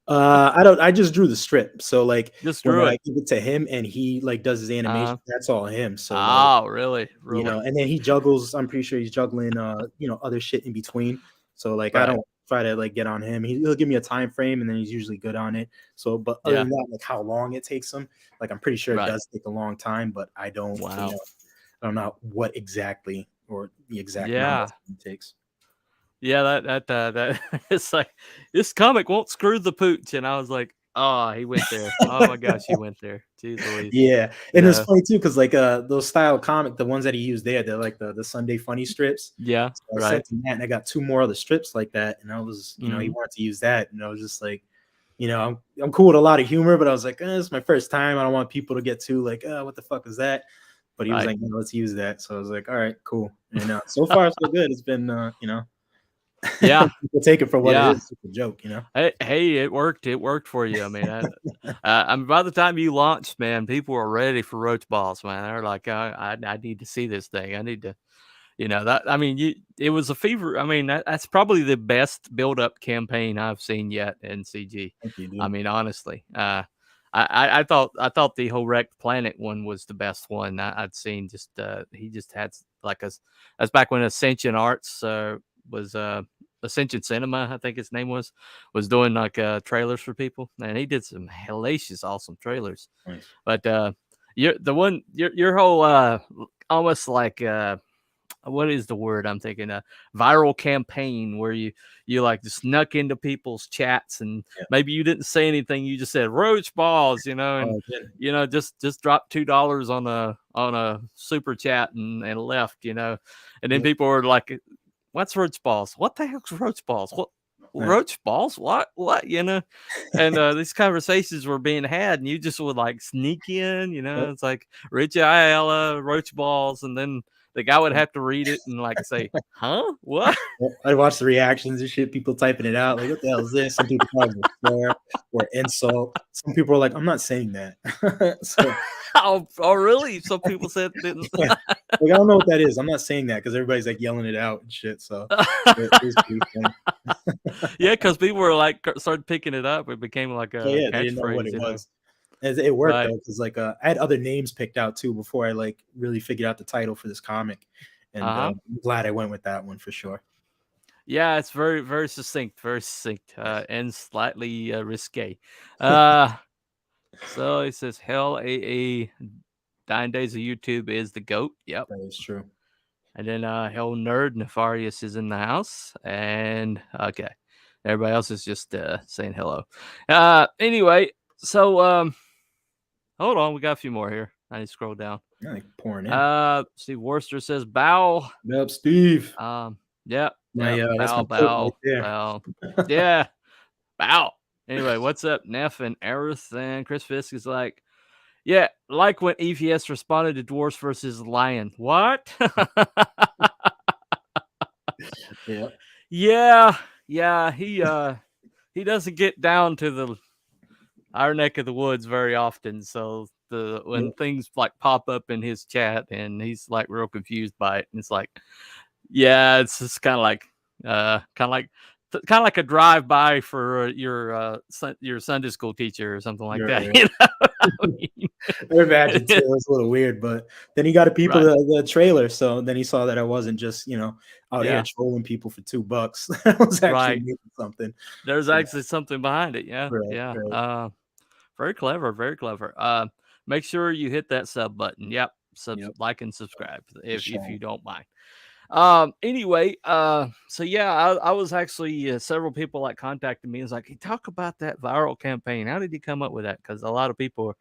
[SPEAKER 2] I just drew the strip. So like
[SPEAKER 1] Just
[SPEAKER 2] when
[SPEAKER 1] drew
[SPEAKER 2] I
[SPEAKER 1] it.
[SPEAKER 2] give it to him and he like does his animation, that's all him. So like,
[SPEAKER 1] Oh, really, really,
[SPEAKER 2] and then he juggles, I'm pretty sure he's juggling other shit in between. So like I
[SPEAKER 1] right?
[SPEAKER 2] don't try to like get on him. He'll give me a time frame and then he's usually good on it. So but other
[SPEAKER 1] Yeah,
[SPEAKER 2] than that, like how long it takes him, like I'm pretty sure it
[SPEAKER 1] right.
[SPEAKER 2] does take a long time, but I don't,
[SPEAKER 1] Wow.
[SPEAKER 2] I don't know what exactly or the exact amount
[SPEAKER 1] Yeah,
[SPEAKER 2] of time it takes.
[SPEAKER 1] yeah. That it's like this comic won't screw the pooch, and I was like, Oh, he went there. Oh my gosh, he went there. Jeez Louise.
[SPEAKER 2] Yeah, and it's
[SPEAKER 1] No.
[SPEAKER 2] funny too because like those style comic, the ones that he used there, they're like the Sunday funny strips.
[SPEAKER 1] Yeah,
[SPEAKER 2] So I
[SPEAKER 1] right.
[SPEAKER 2] sent him that, and I got 2 more of the strips like that, and I was, he
[SPEAKER 1] Mhm.
[SPEAKER 2] wanted to use that, and I was just like, I'm cool with a lot of humor, but I was like, it's my first time. I don't want people to get too like, what the fuck is that? But he was
[SPEAKER 1] Right.
[SPEAKER 2] like, no, let's use that. So I was like, all right, cool. And so far so good. It's been,
[SPEAKER 1] Yeah.
[SPEAKER 2] people take it for what it
[SPEAKER 1] Yeah.
[SPEAKER 2] is. It's a joke,
[SPEAKER 1] Hey, it worked. It worked for you. I mean, by the time you launched, man, people were ready for roach balls, man. They're like, I need to see this thing. I need to, that. I mean, it was a fever. I mean, that's probably the best build up campaign I've seen yet in CG.
[SPEAKER 2] Thank you,
[SPEAKER 1] I
[SPEAKER 2] dude.
[SPEAKER 1] mean, honestly, I thought the whole wrecked planet one was the best one I'd seen. Just he just had like that's back when Ascension Arts was Ascension Cinema, I think his name was doing like trailers for people, and he did some hellacious, awesome trailers.
[SPEAKER 2] Nice.
[SPEAKER 1] But your whole almost like what is the word I'm thinking? A viral campaign where you like just snuck into people's chats and
[SPEAKER 2] Yeah.
[SPEAKER 1] maybe you didn't say anything, you just said roach balls, and just dropped $2 on a super chat and left, and then people were like, "What's roach balls? What the heck's roach balls? What?" Roach balls? What? And these conversations were being had, and you just would like sneak in,
[SPEAKER 2] Yep.
[SPEAKER 1] It's like Richie Ayala, roach balls, and then the guy would have to read it and like say, "Huh? What?"
[SPEAKER 2] I watched the reactions and shit, people typing it out, like, what the hell is this? Some people thought it was a swear or insult. Some people are like, I'm not saying that. So
[SPEAKER 1] Oh, really? Some people said didn't.
[SPEAKER 2] yeah. Like, I don't know what that is. I'm not saying that because everybody's like yelling it out and shit. So it is pretty funny.
[SPEAKER 1] Yeah, because people were like started picking it up. It became like
[SPEAKER 2] So
[SPEAKER 1] a
[SPEAKER 2] yeah, they didn't know what
[SPEAKER 1] catchphrase,
[SPEAKER 2] it was. It worked
[SPEAKER 1] Right.
[SPEAKER 2] though, because like I had other names picked out too before I like really figured out the title for this comic. And
[SPEAKER 1] Uh-huh.
[SPEAKER 2] I'm glad I went with that one for sure.
[SPEAKER 1] Yeah, it's very, very succinct, and slightly risque. So it says Hell AA 9 Days of YouTube is the GOAT. Yep.
[SPEAKER 2] That is true.
[SPEAKER 1] And then Hell Nerd Nefarious is in the house. And okay. Everybody else is just saying hello. Anyway, so hold on, we got a few more here. I need to scroll down.
[SPEAKER 2] Yeah, like pouring in.
[SPEAKER 1] Steve Worcester says bow.
[SPEAKER 2] Yep, Steve.
[SPEAKER 1] Yeah.
[SPEAKER 2] That's my
[SPEAKER 1] Bow.
[SPEAKER 2] right there.
[SPEAKER 1] Bow. Yeah. Bow. Anyway, what's up, Neff and Aerith? And Chris Fisk is like, yeah, like when EVS responded to Dwarfs versus Lion. What?
[SPEAKER 2] Yeah.
[SPEAKER 1] Yeah. He doesn't get down to our neck of the woods very often. So when things like pop up in his chat and he's like real confused by it, and it's like, yeah, it's just kind of like a drive by for your Sunday school teacher or something like that.
[SPEAKER 2] Right.
[SPEAKER 1] I mean,
[SPEAKER 2] I imagine too. It was a little weird, but then he got to people
[SPEAKER 1] right.
[SPEAKER 2] the trailer, so then he saw that I wasn't just out here trolling people for $2. I was actually making something.
[SPEAKER 1] There's actually something behind it. Yeah,
[SPEAKER 2] Right.
[SPEAKER 1] Very clever, very clever. Make sure you hit that sub button. Yep, like and subscribe if you don't mind. Anyway, so yeah, I was actually several people like contacted me and was like, hey, talk about that viral campaign. How did you come up with that? Because a lot of people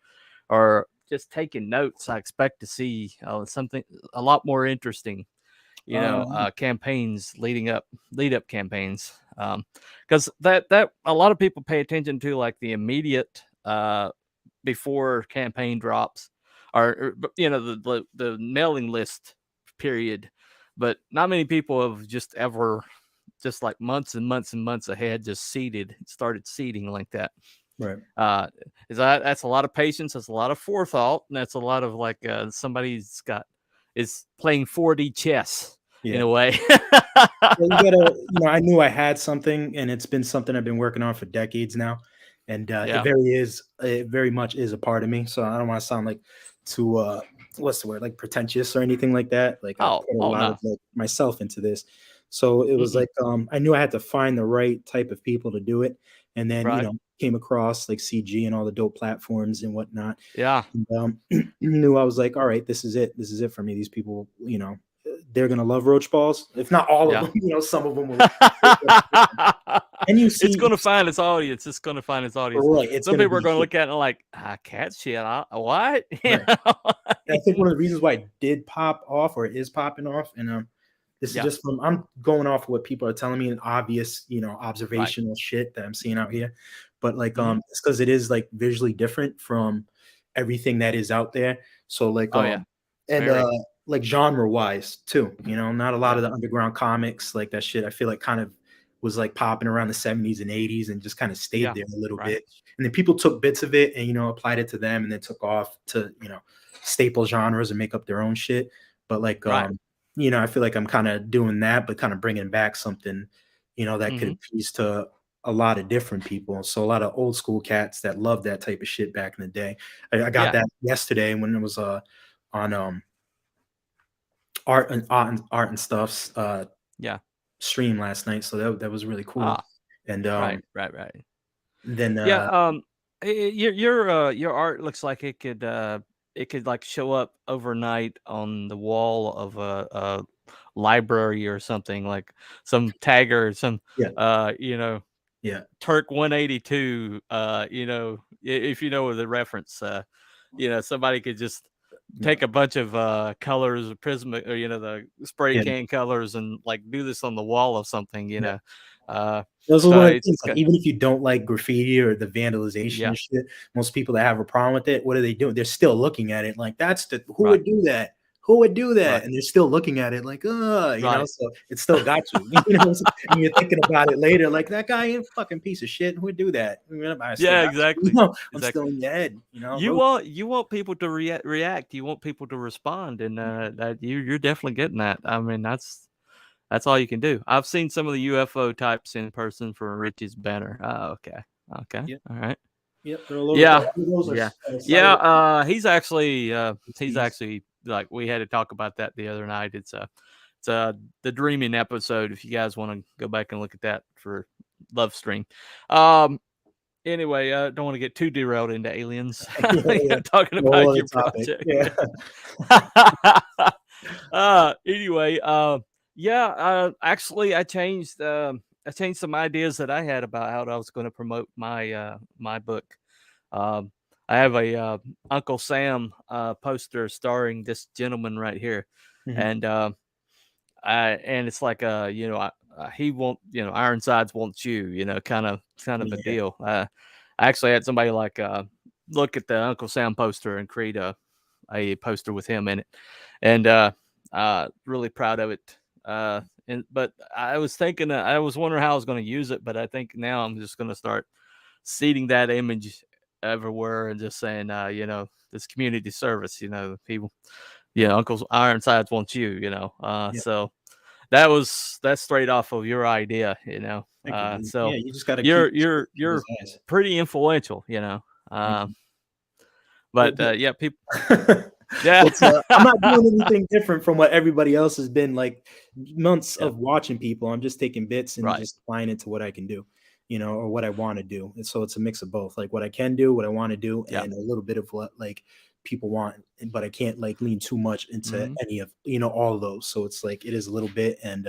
[SPEAKER 1] are just taking notes. I expect to see something a lot more interesting, campaigns lead up campaigns. Because that a lot of people pay attention to like the immediate before campaign drops, or the mailing list period. But not many people have just ever, just like months and months and months ahead, just started seeding like that.
[SPEAKER 2] Right.
[SPEAKER 1] That's a lot of patience. That's a lot of forethought. And that's a lot of like somebody's is playing 4D chess in a way.
[SPEAKER 2] Well, you gotta, I knew I had something, and it's been something I've been working on for decades now. And it very much is a part of me. So I don't want to sound like too what's the word, like pretentious or anything like that. Like I put a lot of like myself into this. So it was like I knew I had to find the right type of people to do it. And then came across like CG and all the dope platforms and whatnot.
[SPEAKER 1] Yeah.
[SPEAKER 2] And, knew I was like, all right, this is it. This is it for me. These people, they're gonna love roach balls. If not all of them, some of them will. And you
[SPEAKER 1] It's
[SPEAKER 2] see,
[SPEAKER 1] going to find its audience. It's going to find its audience.
[SPEAKER 2] right, it's
[SPEAKER 1] Some
[SPEAKER 2] gonna
[SPEAKER 1] people are
[SPEAKER 2] be
[SPEAKER 1] going to
[SPEAKER 2] shit.
[SPEAKER 1] look at it and like, cat shit. What? You
[SPEAKER 2] Right.
[SPEAKER 1] know?
[SPEAKER 2] And I think one of the reasons why it did pop off or is popping off, and this is
[SPEAKER 1] Yeah.
[SPEAKER 2] just from I'm going off what people are telling me and obvious,
[SPEAKER 1] Right.
[SPEAKER 2] observational shit that I'm seeing out here. But like
[SPEAKER 1] Mhm.
[SPEAKER 2] it's because it is like visually different from everything that is out there. So like
[SPEAKER 1] Oh yeah.
[SPEAKER 2] and
[SPEAKER 1] Very.
[SPEAKER 2] like genre wise too, not a lot
[SPEAKER 1] Yeah.
[SPEAKER 2] of the underground comics, like that shit I feel like kind of was like popping around the 70s and 80s and just kind of stayed
[SPEAKER 1] Yeah.
[SPEAKER 2] there a little
[SPEAKER 1] Right.
[SPEAKER 2] bit. And then people took bits of it and applied it to them and then took off to, staple genres and make up their own shit. But like
[SPEAKER 1] Right.
[SPEAKER 2] I feel like I'm kind of doing that, but kind of bringing back something, that could
[SPEAKER 1] Mhm.
[SPEAKER 2] appease to a lot of different people. So a lot of old school cats that loved that type of shit back in the day. I got
[SPEAKER 1] Yeah.
[SPEAKER 2] that yesterday when it was on art and stuff's
[SPEAKER 1] Yeah.
[SPEAKER 2] stream last night. So that was really cool.
[SPEAKER 1] Ah.
[SPEAKER 2] And
[SPEAKER 1] Right. Right. Right.
[SPEAKER 2] then
[SPEAKER 1] Yeah. Your art looks like it could like show up overnight on the wall of a library or something, like some tagger, some
[SPEAKER 2] yeah,
[SPEAKER 1] you know,
[SPEAKER 2] yeah,
[SPEAKER 1] Turk 182, if you know the reference, somebody could just
[SPEAKER 2] yeah,
[SPEAKER 1] take a bunch of colors, prism, or the spray
[SPEAKER 2] yeah,
[SPEAKER 1] can colors, and like do this on the wall of something,
[SPEAKER 2] yeah.
[SPEAKER 1] Uh,
[SPEAKER 2] Those are
[SPEAKER 1] so
[SPEAKER 2] one of the
[SPEAKER 1] it's
[SPEAKER 2] things, like,
[SPEAKER 1] got
[SPEAKER 2] even if you don't like graffiti or the vandalization
[SPEAKER 1] yeah,
[SPEAKER 2] and shit, most people that have a problem with it, what are they doing? They're still looking at it like, "That's the who
[SPEAKER 1] right,
[SPEAKER 2] would do that? Who would do that?"
[SPEAKER 1] right,
[SPEAKER 2] And they're still looking at it like,
[SPEAKER 1] right.
[SPEAKER 2] so it still got you, and you're thinking about it later, like, "That guy ain't a fucking piece of shit. Who would do that?" I still
[SPEAKER 1] Yeah,
[SPEAKER 2] got you,
[SPEAKER 1] exactly,
[SPEAKER 2] I'm still
[SPEAKER 1] exactly.
[SPEAKER 2] in your head,
[SPEAKER 1] You want people to react. You want people to respond, and that you're definitely getting that. I mean, that's all you can do. I've seen some of the UFO types in person for Richie's banner. Oh, okay. Okay.
[SPEAKER 2] Yep,
[SPEAKER 1] All right.
[SPEAKER 2] yep, they're all over the place.
[SPEAKER 1] Yeah.
[SPEAKER 2] All of those
[SPEAKER 1] Yeah.
[SPEAKER 2] are
[SPEAKER 1] Yeah.
[SPEAKER 2] cited
[SPEAKER 1] He's
[SPEAKER 2] piece.
[SPEAKER 1] actually like we had to talk about that the other night. It's the dreaming episode. If you guys want to go back and look at that for Love Stream. Anyway, don't want to get too derailed into aliens.
[SPEAKER 2] Yeah, yeah.
[SPEAKER 1] Talking
[SPEAKER 2] A whole
[SPEAKER 1] about
[SPEAKER 2] other
[SPEAKER 1] your
[SPEAKER 2] topic.
[SPEAKER 1] project.
[SPEAKER 2] Yeah.
[SPEAKER 1] Anyway, yeah, actually, I changed some ideas that I had about how I was going to promote my book. I have a Uncle Sam poster starring this gentleman right here,
[SPEAKER 2] Mhm.
[SPEAKER 1] and and it's like he won't Ironsides wants you, kind of a
[SPEAKER 2] Yeah.
[SPEAKER 1] deal. I actually had somebody like look at the Uncle Sam poster and create a poster with him in it, and really proud of it. But I was thinking, I was wondering how I was going to use it, but I think now I'm just going to start seeding that image everywhere and just saying, this community service, people, Uncle Ironsides wants you,
[SPEAKER 2] Yeah.
[SPEAKER 1] so that's straight off of your idea,
[SPEAKER 2] Thank you, dude. Yeah,
[SPEAKER 1] so
[SPEAKER 2] you just gotta keep
[SPEAKER 1] you're
[SPEAKER 2] this
[SPEAKER 1] you're
[SPEAKER 2] in his
[SPEAKER 1] you're
[SPEAKER 2] eyes.
[SPEAKER 1] pretty influential,
[SPEAKER 2] Thank
[SPEAKER 1] uh,
[SPEAKER 2] you. But
[SPEAKER 1] but
[SPEAKER 2] but
[SPEAKER 1] yeah, people, yeah,
[SPEAKER 2] it's, I'm not doing anything different from what everybody else has been, like, months
[SPEAKER 1] yeah,
[SPEAKER 2] of watching people. I'm just taking bits and
[SPEAKER 1] right,
[SPEAKER 2] just applying it to what I can do, or what I wanna do, and so it's a mix of both, like, what I can do, what I wanna do,
[SPEAKER 1] yeah,
[SPEAKER 2] and a little bit of what, like, people want, but I can't, like, lean too much into
[SPEAKER 1] mhm,
[SPEAKER 2] any of, all of those, so it's like, it is a little bit, and,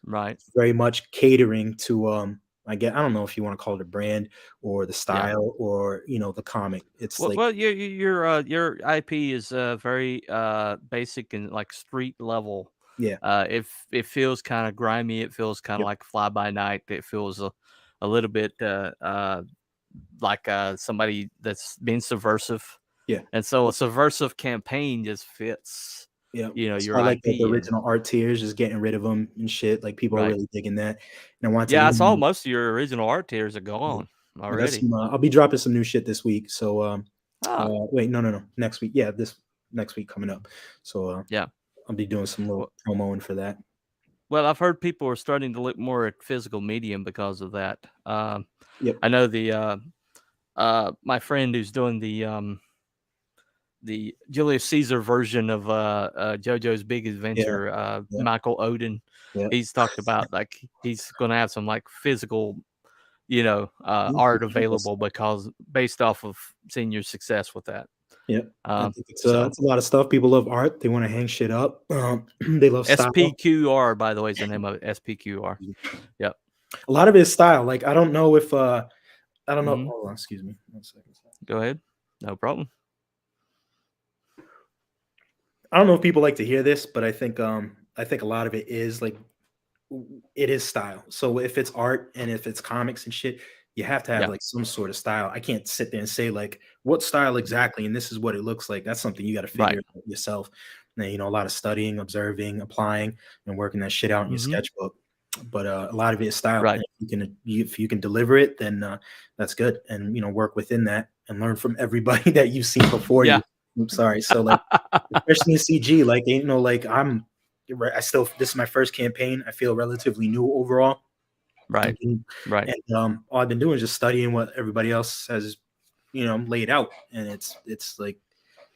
[SPEAKER 1] right,
[SPEAKER 2] very much catering to I don't know if you want to call it a brand or the
[SPEAKER 1] yeah.
[SPEAKER 2] style or the comic. It's
[SPEAKER 1] Well,
[SPEAKER 2] like,
[SPEAKER 1] well, your IP is very basic and like street level.
[SPEAKER 2] yeah,
[SPEAKER 1] If it feels kind of grimy, it feels kind of
[SPEAKER 2] yep,
[SPEAKER 1] like fly by night. It feels a little bit like somebody that's being subversive,
[SPEAKER 2] yeah,
[SPEAKER 1] and so a subversive campaign just fits,
[SPEAKER 2] yeah. So
[SPEAKER 1] your
[SPEAKER 2] I like the
[SPEAKER 1] IP and
[SPEAKER 2] original art tiers, just getting rid of them and shit. Like, people are
[SPEAKER 1] right.
[SPEAKER 2] really digging that, and I want to
[SPEAKER 1] Yeah, I saw
[SPEAKER 2] lean.
[SPEAKER 1] most of your original art tiers are
[SPEAKER 2] Yeah,
[SPEAKER 1] gone
[SPEAKER 2] I got
[SPEAKER 1] already.
[SPEAKER 2] some. I'll be dropping some new shit this week. So
[SPEAKER 1] Ah,
[SPEAKER 2] wait, no, no, no, next week. Yeah, this next week coming up. So
[SPEAKER 1] yeah.
[SPEAKER 2] I'll be doing some little
[SPEAKER 1] Well,
[SPEAKER 2] promoing for that.
[SPEAKER 1] well, I've heard people are starting to look more at physical medium because of that.
[SPEAKER 2] Yep.
[SPEAKER 1] I know my friend who's doing the Julius Caesar version of JoJo's Big
[SPEAKER 2] Yeah.
[SPEAKER 1] Adventure,
[SPEAKER 2] Yeah.
[SPEAKER 1] Michael Odin.
[SPEAKER 2] Yeah.
[SPEAKER 1] He's talked about like he's going to have some like physical,
[SPEAKER 2] Yeah,
[SPEAKER 1] art available because based off of seeing your success with that.
[SPEAKER 2] yeah, I
[SPEAKER 1] Um,
[SPEAKER 2] think
[SPEAKER 1] so
[SPEAKER 2] it's a lot of stuff. People love art. They wanna hang shit up. They love style.
[SPEAKER 1] SPQR, by the way, is the name of it. SPQR. Yep.
[SPEAKER 2] A lot of it is style. Like I don't know if I don't know.
[SPEAKER 1] Mm-hmm.
[SPEAKER 2] Hold on, excuse me. 1 second.
[SPEAKER 1] Go ahead. No problem.
[SPEAKER 2] I don't know if people like to hear this, but I think a lot of it is like it is style. So if it's art and if it's comics and shit, you have to have
[SPEAKER 1] Yeah.
[SPEAKER 2] like some sort of style. I can't sit there and say like what style exactly and this is what it looks like. That's something you got to
[SPEAKER 1] Right.
[SPEAKER 2] figure out yourself. And, you know, a lot of studying, observing, applying, and working that shit out in your
[SPEAKER 1] Mm-hmm.
[SPEAKER 2] sketchbook. But a lot of it is style.
[SPEAKER 1] Right.
[SPEAKER 2] And if you can deliver it, then that's good. And you know, work within that and learn from everybody that you've seen before
[SPEAKER 1] Yeah.
[SPEAKER 2] you. I'm sorry. So like, especially in CG, like you know, like I still this is my first campaign. I feel relatively new overall.
[SPEAKER 1] Right. Right.
[SPEAKER 2] And all I've been doing is just studying what everybody else has, you know, laid out. And it's like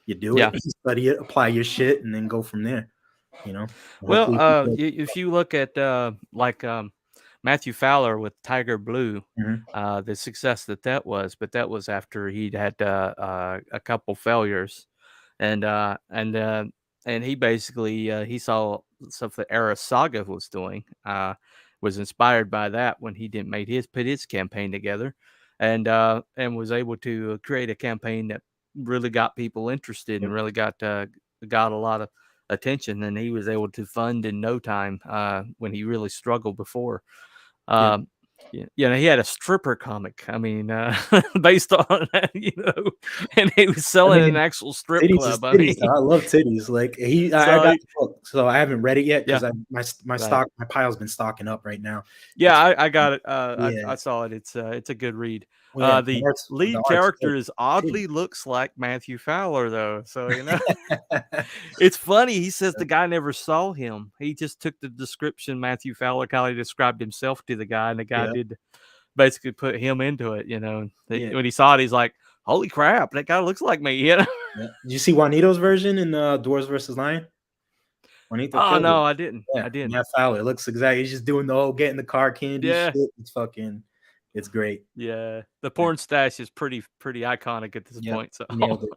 [SPEAKER 2] you do it,
[SPEAKER 1] Yeah.
[SPEAKER 2] you study it, apply your shit, and then go from there. You know,
[SPEAKER 1] Well,
[SPEAKER 2] hopefully people.
[SPEAKER 1] if you look at like Matthew Fowler with Tiger Blue,
[SPEAKER 2] Mhm.
[SPEAKER 1] the success that was, but that was after he'd had a couple failures, and he basically he saw stuff that Era Saga was doing, was inspired by that when he didn't put his campaign together, and was able to create a campaign that really got people interested and
[SPEAKER 2] Yep.
[SPEAKER 1] really got a lot of attention, and he was able to fund in no time when he really struggled before.
[SPEAKER 2] Yep.
[SPEAKER 1] Um, you know, he had a stripper comic. I mean, based on and he was
[SPEAKER 2] I
[SPEAKER 1] selling an
[SPEAKER 2] mean,
[SPEAKER 1] actual strip
[SPEAKER 2] titties is
[SPEAKER 1] club. I
[SPEAKER 2] titties.
[SPEAKER 1] mean,
[SPEAKER 2] I love titties. Like I
[SPEAKER 1] so
[SPEAKER 2] got the book, so I haven't read it yet
[SPEAKER 1] yeah,
[SPEAKER 2] because my
[SPEAKER 1] right.
[SPEAKER 2] stock my pile's been stocking up right now.
[SPEAKER 1] Yeah,
[SPEAKER 2] It's
[SPEAKER 1] I got it.
[SPEAKER 2] yeah,
[SPEAKER 1] I saw it. It's a good read.
[SPEAKER 2] well, yeah.
[SPEAKER 1] The
[SPEAKER 2] The
[SPEAKER 1] lead
[SPEAKER 2] art's
[SPEAKER 1] character
[SPEAKER 2] dope.
[SPEAKER 1] is
[SPEAKER 2] Titties.
[SPEAKER 1] oddly looks like Matthew Fowler though, so you know. It's funny. He says the guy never saw him. He just took the description Matthew Fowler kind of described himself to the guy, and the guy
[SPEAKER 2] Yeah,
[SPEAKER 1] did basically put him into it. You know,
[SPEAKER 2] yeah.
[SPEAKER 1] when he saw it, he's like, "Holy crap, that guy looks like me!" You know.
[SPEAKER 2] Yeah. Did you see Juanito's version in Dwarves versus Lion? Juanito
[SPEAKER 1] Oh
[SPEAKER 2] killed it.
[SPEAKER 1] no, I didn't.
[SPEAKER 2] Yeah,
[SPEAKER 1] I didn't.
[SPEAKER 2] Matt Fowler. It looks exactly. He's just doing the whole getting the car candy
[SPEAKER 1] Yeah,
[SPEAKER 2] shit. It's great.
[SPEAKER 1] yeah. The
[SPEAKER 2] Yeah.
[SPEAKER 1] porn stash is pretty iconic at this
[SPEAKER 2] Yep,
[SPEAKER 1] point. So
[SPEAKER 2] he nailed it.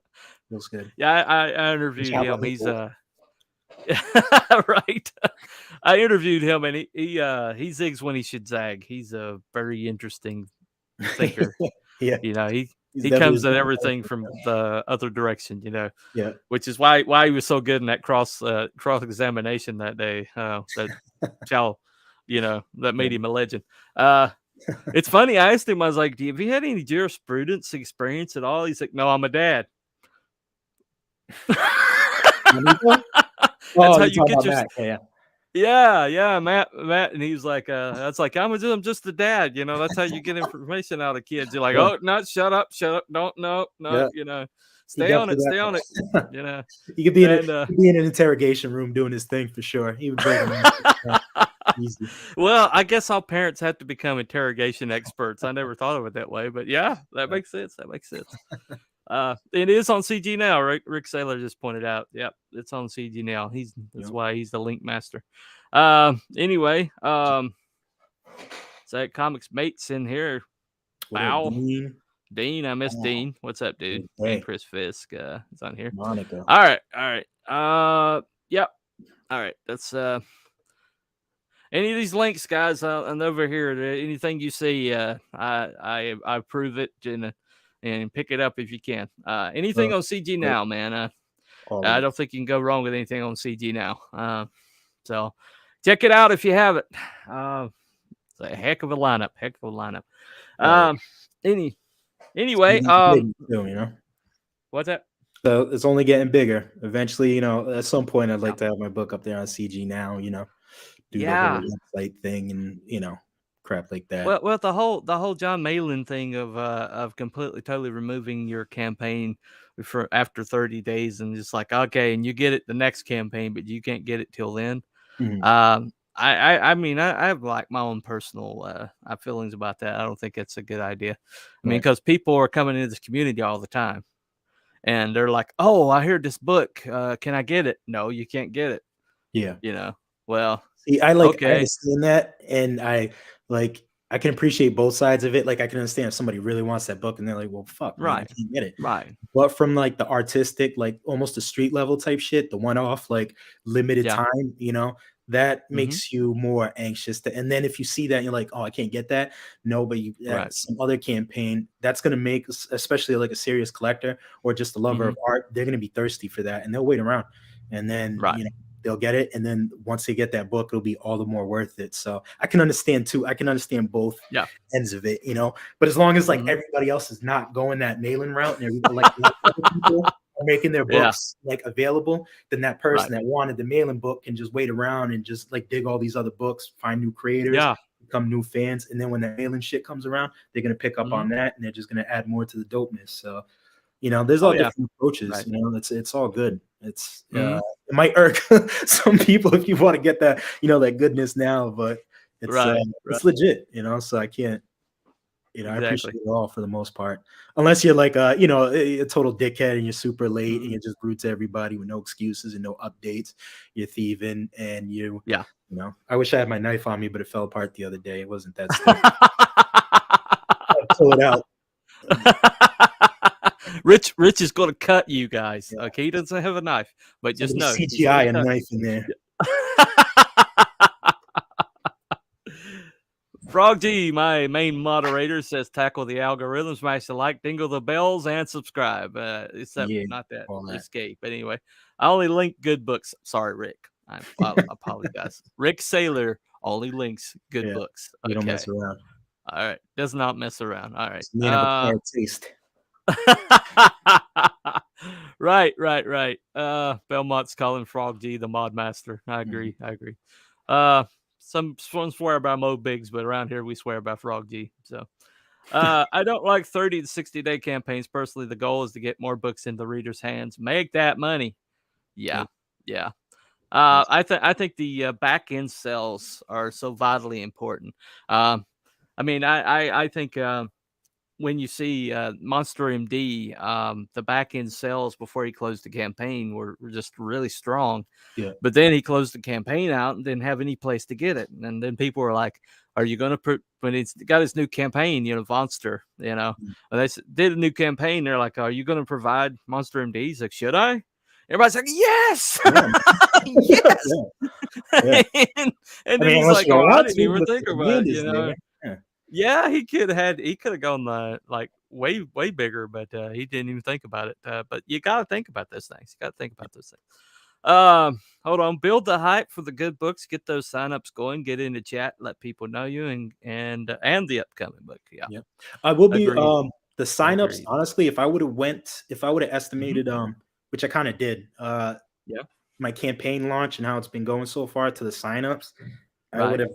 [SPEAKER 2] Looks good.
[SPEAKER 1] yeah, I
[SPEAKER 2] Good
[SPEAKER 1] interviewed
[SPEAKER 2] job on
[SPEAKER 1] him.
[SPEAKER 2] the
[SPEAKER 1] He's
[SPEAKER 2] book.
[SPEAKER 1] right. I interviewed him, and he zigs when he should zag. He's a very interesting thinker.
[SPEAKER 2] Yeah,
[SPEAKER 1] You know,
[SPEAKER 2] he's
[SPEAKER 1] he
[SPEAKER 2] definitely
[SPEAKER 1] comes at everything from the other direction. You know,
[SPEAKER 2] yeah.
[SPEAKER 1] which is why he was so good in that cross examination that day. That shall, that
[SPEAKER 2] Yeah.
[SPEAKER 1] made him a legend. It's funny. I asked him. I was like, "Have you had any jurisprudence experience at all?" He's like, "No, I'm a dad."
[SPEAKER 2] Juanito?
[SPEAKER 1] That's
[SPEAKER 2] Oh,
[SPEAKER 1] how
[SPEAKER 2] you're
[SPEAKER 1] you
[SPEAKER 2] talking
[SPEAKER 1] get
[SPEAKER 2] about
[SPEAKER 1] your
[SPEAKER 2] Matt. Yeah,
[SPEAKER 1] yeah, Matt, and he's like, that's like I'm just a dad, that's how you get information out of kids. You're like,
[SPEAKER 2] yeah,
[SPEAKER 1] oh no, shut up, don't, no,
[SPEAKER 2] yeah. He
[SPEAKER 1] stay on
[SPEAKER 2] definitely
[SPEAKER 1] it,
[SPEAKER 2] got.
[SPEAKER 1] you know,
[SPEAKER 2] He could be
[SPEAKER 1] and
[SPEAKER 2] in an interrogation room doing his thing for sure. He would break him out. Easy.
[SPEAKER 1] well, I guess all parents have to become interrogation experts. I never thought of it that way, but yeah, that makes sense. It is on CG now. Rick Saylor just pointed out. Yep, it's on CG now. That's why he's the link master. Anyway, so Comics Mates in here.
[SPEAKER 2] What up,
[SPEAKER 1] Wow.
[SPEAKER 2] Dean?
[SPEAKER 1] Dean, I miss Dean. What's up, dude?
[SPEAKER 2] Hey.
[SPEAKER 1] And Chris Fisk is on here.
[SPEAKER 2] Monica.
[SPEAKER 1] All right. Yep. All right. That's any of these links, guys, and over here. Anything you see, I approve it and pick it up if you can. Anything on CG now, man. I don't think you can go wrong with anything on CG now. So check it out if you have it. It's a heck of a lineup. Anyway,
[SPEAKER 2] too,
[SPEAKER 1] what's that?
[SPEAKER 2] So it's only getting bigger. Eventually, at some point, I'd like to have my book up there on CG now. Do the whole website thing and crap like that.
[SPEAKER 1] Well, the whole John Malin thing of completely totally removing your campaign for after 30 days and just like, okay, and you get it the next campaign, but you can't get it till then.
[SPEAKER 2] Mhm.
[SPEAKER 1] I mean, I have like my own personal feelings about that. I don't think it's a good idea. I mean, because people are coming into this community all the time, and they're like, "Oh, I heard this book. Can I get it?" No, you can't get it.
[SPEAKER 2] Yeah.
[SPEAKER 1] Well,
[SPEAKER 2] see, I
[SPEAKER 1] okay.
[SPEAKER 2] understand that, and I can appreciate both sides of it. Like, I can understand if somebody really wants that book, and they're like, "Well, fuck, man, I can't get it."
[SPEAKER 1] Right.
[SPEAKER 2] But from like the artistic, like almost the street level type shit, the one off, like limited time, that
[SPEAKER 1] Mm-hmm.
[SPEAKER 2] makes you more anxious and then if you see that you're like, oh, I can't get that. No, but you
[SPEAKER 1] Right.
[SPEAKER 2] some other campaign that's going to make, especially like a serious collector or just a lover
[SPEAKER 1] Mm-hmm.
[SPEAKER 2] of art, they're going to be thirsty for that and they'll wait around, and then
[SPEAKER 1] Right.
[SPEAKER 2] they'll get it, and then once they get that book, it'll be all the more worth it. So I can understand too. I can understand both
[SPEAKER 1] Yeah.
[SPEAKER 2] ends of it, but as long as like
[SPEAKER 1] Mm-hmm.
[SPEAKER 2] everybody else is not going that mailing route and like other people are making their
[SPEAKER 1] Yeah.
[SPEAKER 2] books like available, then that person
[SPEAKER 1] Right.
[SPEAKER 2] that wanted the mailing book can just wait around and just like dig all these other books, find new creators,
[SPEAKER 1] Yeah.
[SPEAKER 2] become new fans, and then when that mailing shit comes around, they're gonna pick up
[SPEAKER 1] Mm-hmm.
[SPEAKER 2] on that and they're just gonna add more to the dopeness. So there's
[SPEAKER 1] Oh
[SPEAKER 2] all
[SPEAKER 1] yeah.
[SPEAKER 2] different approaches.
[SPEAKER 1] Right.
[SPEAKER 2] It's all good. It's
[SPEAKER 1] Mm-hmm.
[SPEAKER 2] it might irk some people if you want to get that that goodness now, but
[SPEAKER 1] Right.
[SPEAKER 2] it's
[SPEAKER 1] Right.
[SPEAKER 2] legit. So I can't. I appreciate
[SPEAKER 1] Exactly.
[SPEAKER 2] it all for the most part, unless you're like a total dickhead and you're super late and
[SPEAKER 1] Mm-hmm.
[SPEAKER 2] you're just rude to everybody with no excuses and no updates. You're thieving and
[SPEAKER 1] Yeah.
[SPEAKER 2] I wish I had my knife on me, but it fell apart the other day. It wasn't that stiff. I'd pull it out.
[SPEAKER 1] Rich is going to cut you guys.
[SPEAKER 2] Yeah.
[SPEAKER 1] Okay, he doesn't have a knife, but just
[SPEAKER 2] Somebody
[SPEAKER 1] know
[SPEAKER 2] CGI a knife in there.
[SPEAKER 1] Frog G, my main moderator, says tackle the algorithm, smash the like, dingle the bells, and subscribe. Except not that risque. But anyway, I only link good books. Sorry, Rick. I apologize. Rick Saylor only links good books. Okay.
[SPEAKER 2] You don't mess around.
[SPEAKER 1] All right. Does not mess around. All right.
[SPEAKER 2] It's man of acquired taste.
[SPEAKER 1] Right. Belmont's calling Frog G the mod master. I agree. Some swear by Mo Biggs, but around here we swear by Frog G. So I don't like 30 to 60-day campaigns. Personally, the goal is to get more books in the reader's hands. Make that money. Yeah. I think the back end sales are so vitally important. I think when you see Monster MD, the back end sales before he closed the campaign were just really strong.
[SPEAKER 2] Yeah.
[SPEAKER 1] But then he closed the campaign out and didn't have any place to get it. And then people were like, are you going to put, when he's got his new campaign, Monster, when they did a new campaign, they're like, are you going to provide Monster MD? He's like, should I? Everybody's like, yes, yes.
[SPEAKER 2] Yeah.
[SPEAKER 1] and then he's like, oh, I didn't even think about it, Yeah, he could have gone like way bigger, but he didn't even think about it. But you got to think about those things. Hold on, build the hype for the good books. Get those signups going. Get into chat. Let people know you and the upcoming book. Yeah.
[SPEAKER 2] I will be the signups. Honestly, if I would have estimated which I kind of did. My campaign launch and how it's been going so far to the signups, I would have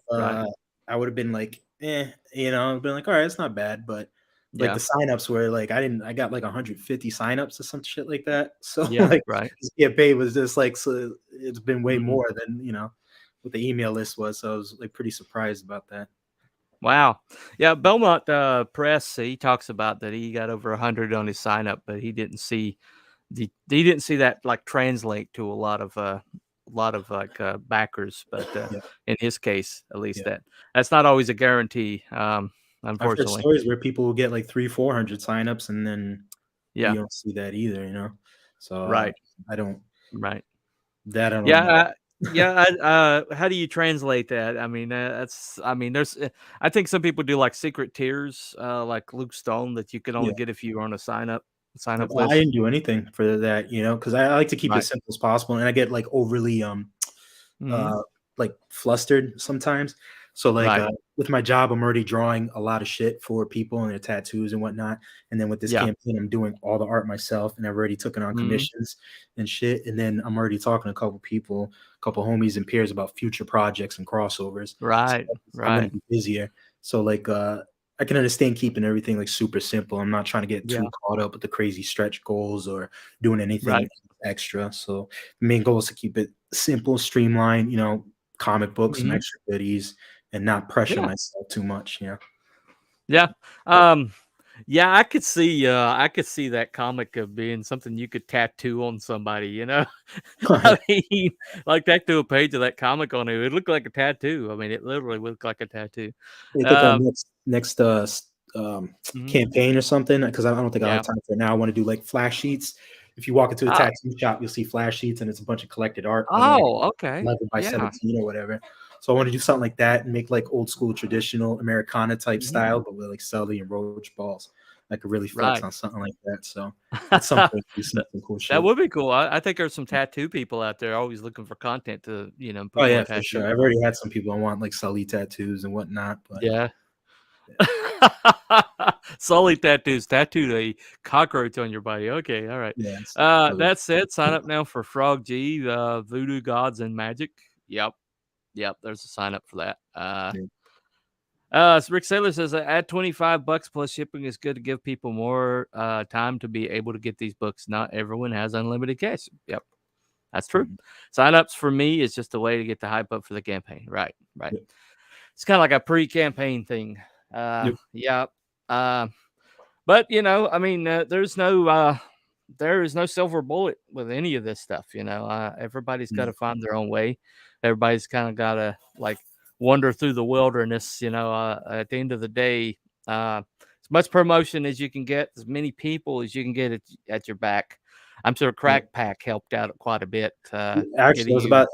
[SPEAKER 2] been like, I've been like, all right, it's not bad, but like the signups were like, I got like 150 signups or some shit like that. So this campaign was just like, so it's been way more than what the email list was. So I was like pretty surprised about that.
[SPEAKER 1] Wow. Yeah, Belmont Press, he talks about that he got over 100 on his sign up, but he didn't see that like translate to a lot of like backers, but in his case, at least that's not always a guarantee. Unfortunately,
[SPEAKER 2] I've heard stories where people will get like 300-400 signups and then you don't see that either, so I don't
[SPEAKER 1] how do you translate that? I mean, I think some people do like secret tiers, like Luke Stone, that you can only get if you're on a sign up list.
[SPEAKER 2] I didn't do anything for that, because I like to keep it as simple as possible, and I get like overly like flustered sometimes. So like with my job, I'm already drawing a lot of shit for people and their tattoos and whatnot. And then with this campaign, I'm doing all the art myself, and I've already taken on commissions and shit. And then I'm already talking to a couple people, a couple homies and peers about future projects and crossovers.
[SPEAKER 1] I'm
[SPEAKER 2] gonna be busier. So like I can understand keeping everything like super simple. I'm not trying to get too caught up with the crazy stretch goals or doing anything extra. So the main goal is to keep it simple, streamlined, comic books, some extra goodies, and not pressure myself too much.
[SPEAKER 1] I could see that comic of being something you could tattoo on somebody, I mean, like tattoo a page of that comic on it. It looked like a tattoo. I mean, it literally looked like a tattoo.
[SPEAKER 2] You think on next campaign or something, because I don't think I have time for it now. I want to do like flash sheets if you walk into a
[SPEAKER 1] Ah,
[SPEAKER 2] tattoo shop, you'll see flash sheets and it's a bunch of collected art of like
[SPEAKER 1] oh, okay.
[SPEAKER 2] 11 by
[SPEAKER 1] Yeah.
[SPEAKER 2] 17 or whatever. So I want to do something like that and make like old school traditional Americana type
[SPEAKER 1] Mhm.
[SPEAKER 2] style, but with like Sully and Roach balls. I could really flex
[SPEAKER 1] Right.
[SPEAKER 2] on something like that. So at some point, do
[SPEAKER 1] That
[SPEAKER 2] some cool
[SPEAKER 1] that
[SPEAKER 2] shit.
[SPEAKER 1] would be cool. I think there's some tattoo people out there always looking for content to,
[SPEAKER 2] Oh
[SPEAKER 1] put more
[SPEAKER 2] yeah, for sure.
[SPEAKER 1] tattoos
[SPEAKER 2] I've
[SPEAKER 1] on.
[SPEAKER 2] already had some people want like Sully tattoos and whatnot, but
[SPEAKER 1] Yeah.
[SPEAKER 2] yeah,
[SPEAKER 1] Sully tattoos, tattooed a cockroach on your body. Okay, all right.
[SPEAKER 2] yeah, it's really
[SPEAKER 1] That said, sign up now for Frog G, Voodoo Gods and Magic. Yep, yep. There's a sign up for that.
[SPEAKER 2] yeah.
[SPEAKER 1] So Rick Saylor says add $25 plus shipping is good to give people more time to be able to get these books. Not everyone has unlimited cash. Yep, that's true.
[SPEAKER 2] Mhm.
[SPEAKER 1] Sign-ups for me is just a way to get the hype up for the campaign. Right, right.
[SPEAKER 2] Yep.
[SPEAKER 1] It's kind of like a pre-campaign thing.
[SPEAKER 2] Yep.
[SPEAKER 1] Yeah. Uh, but I mean, there is no silver bullet with any of this stuff. Everybody's got
[SPEAKER 2] No.
[SPEAKER 1] to find their own way. Everybody's kind of got to like wander through the wilderness. At the end of the day, as much promotion as you can get, as many people as you can get at your back. I'm sure
[SPEAKER 2] Yeah.
[SPEAKER 1] Crack Pack helped out quite a bit.
[SPEAKER 2] Actually,
[SPEAKER 1] Getting
[SPEAKER 2] it was
[SPEAKER 1] you.
[SPEAKER 2] about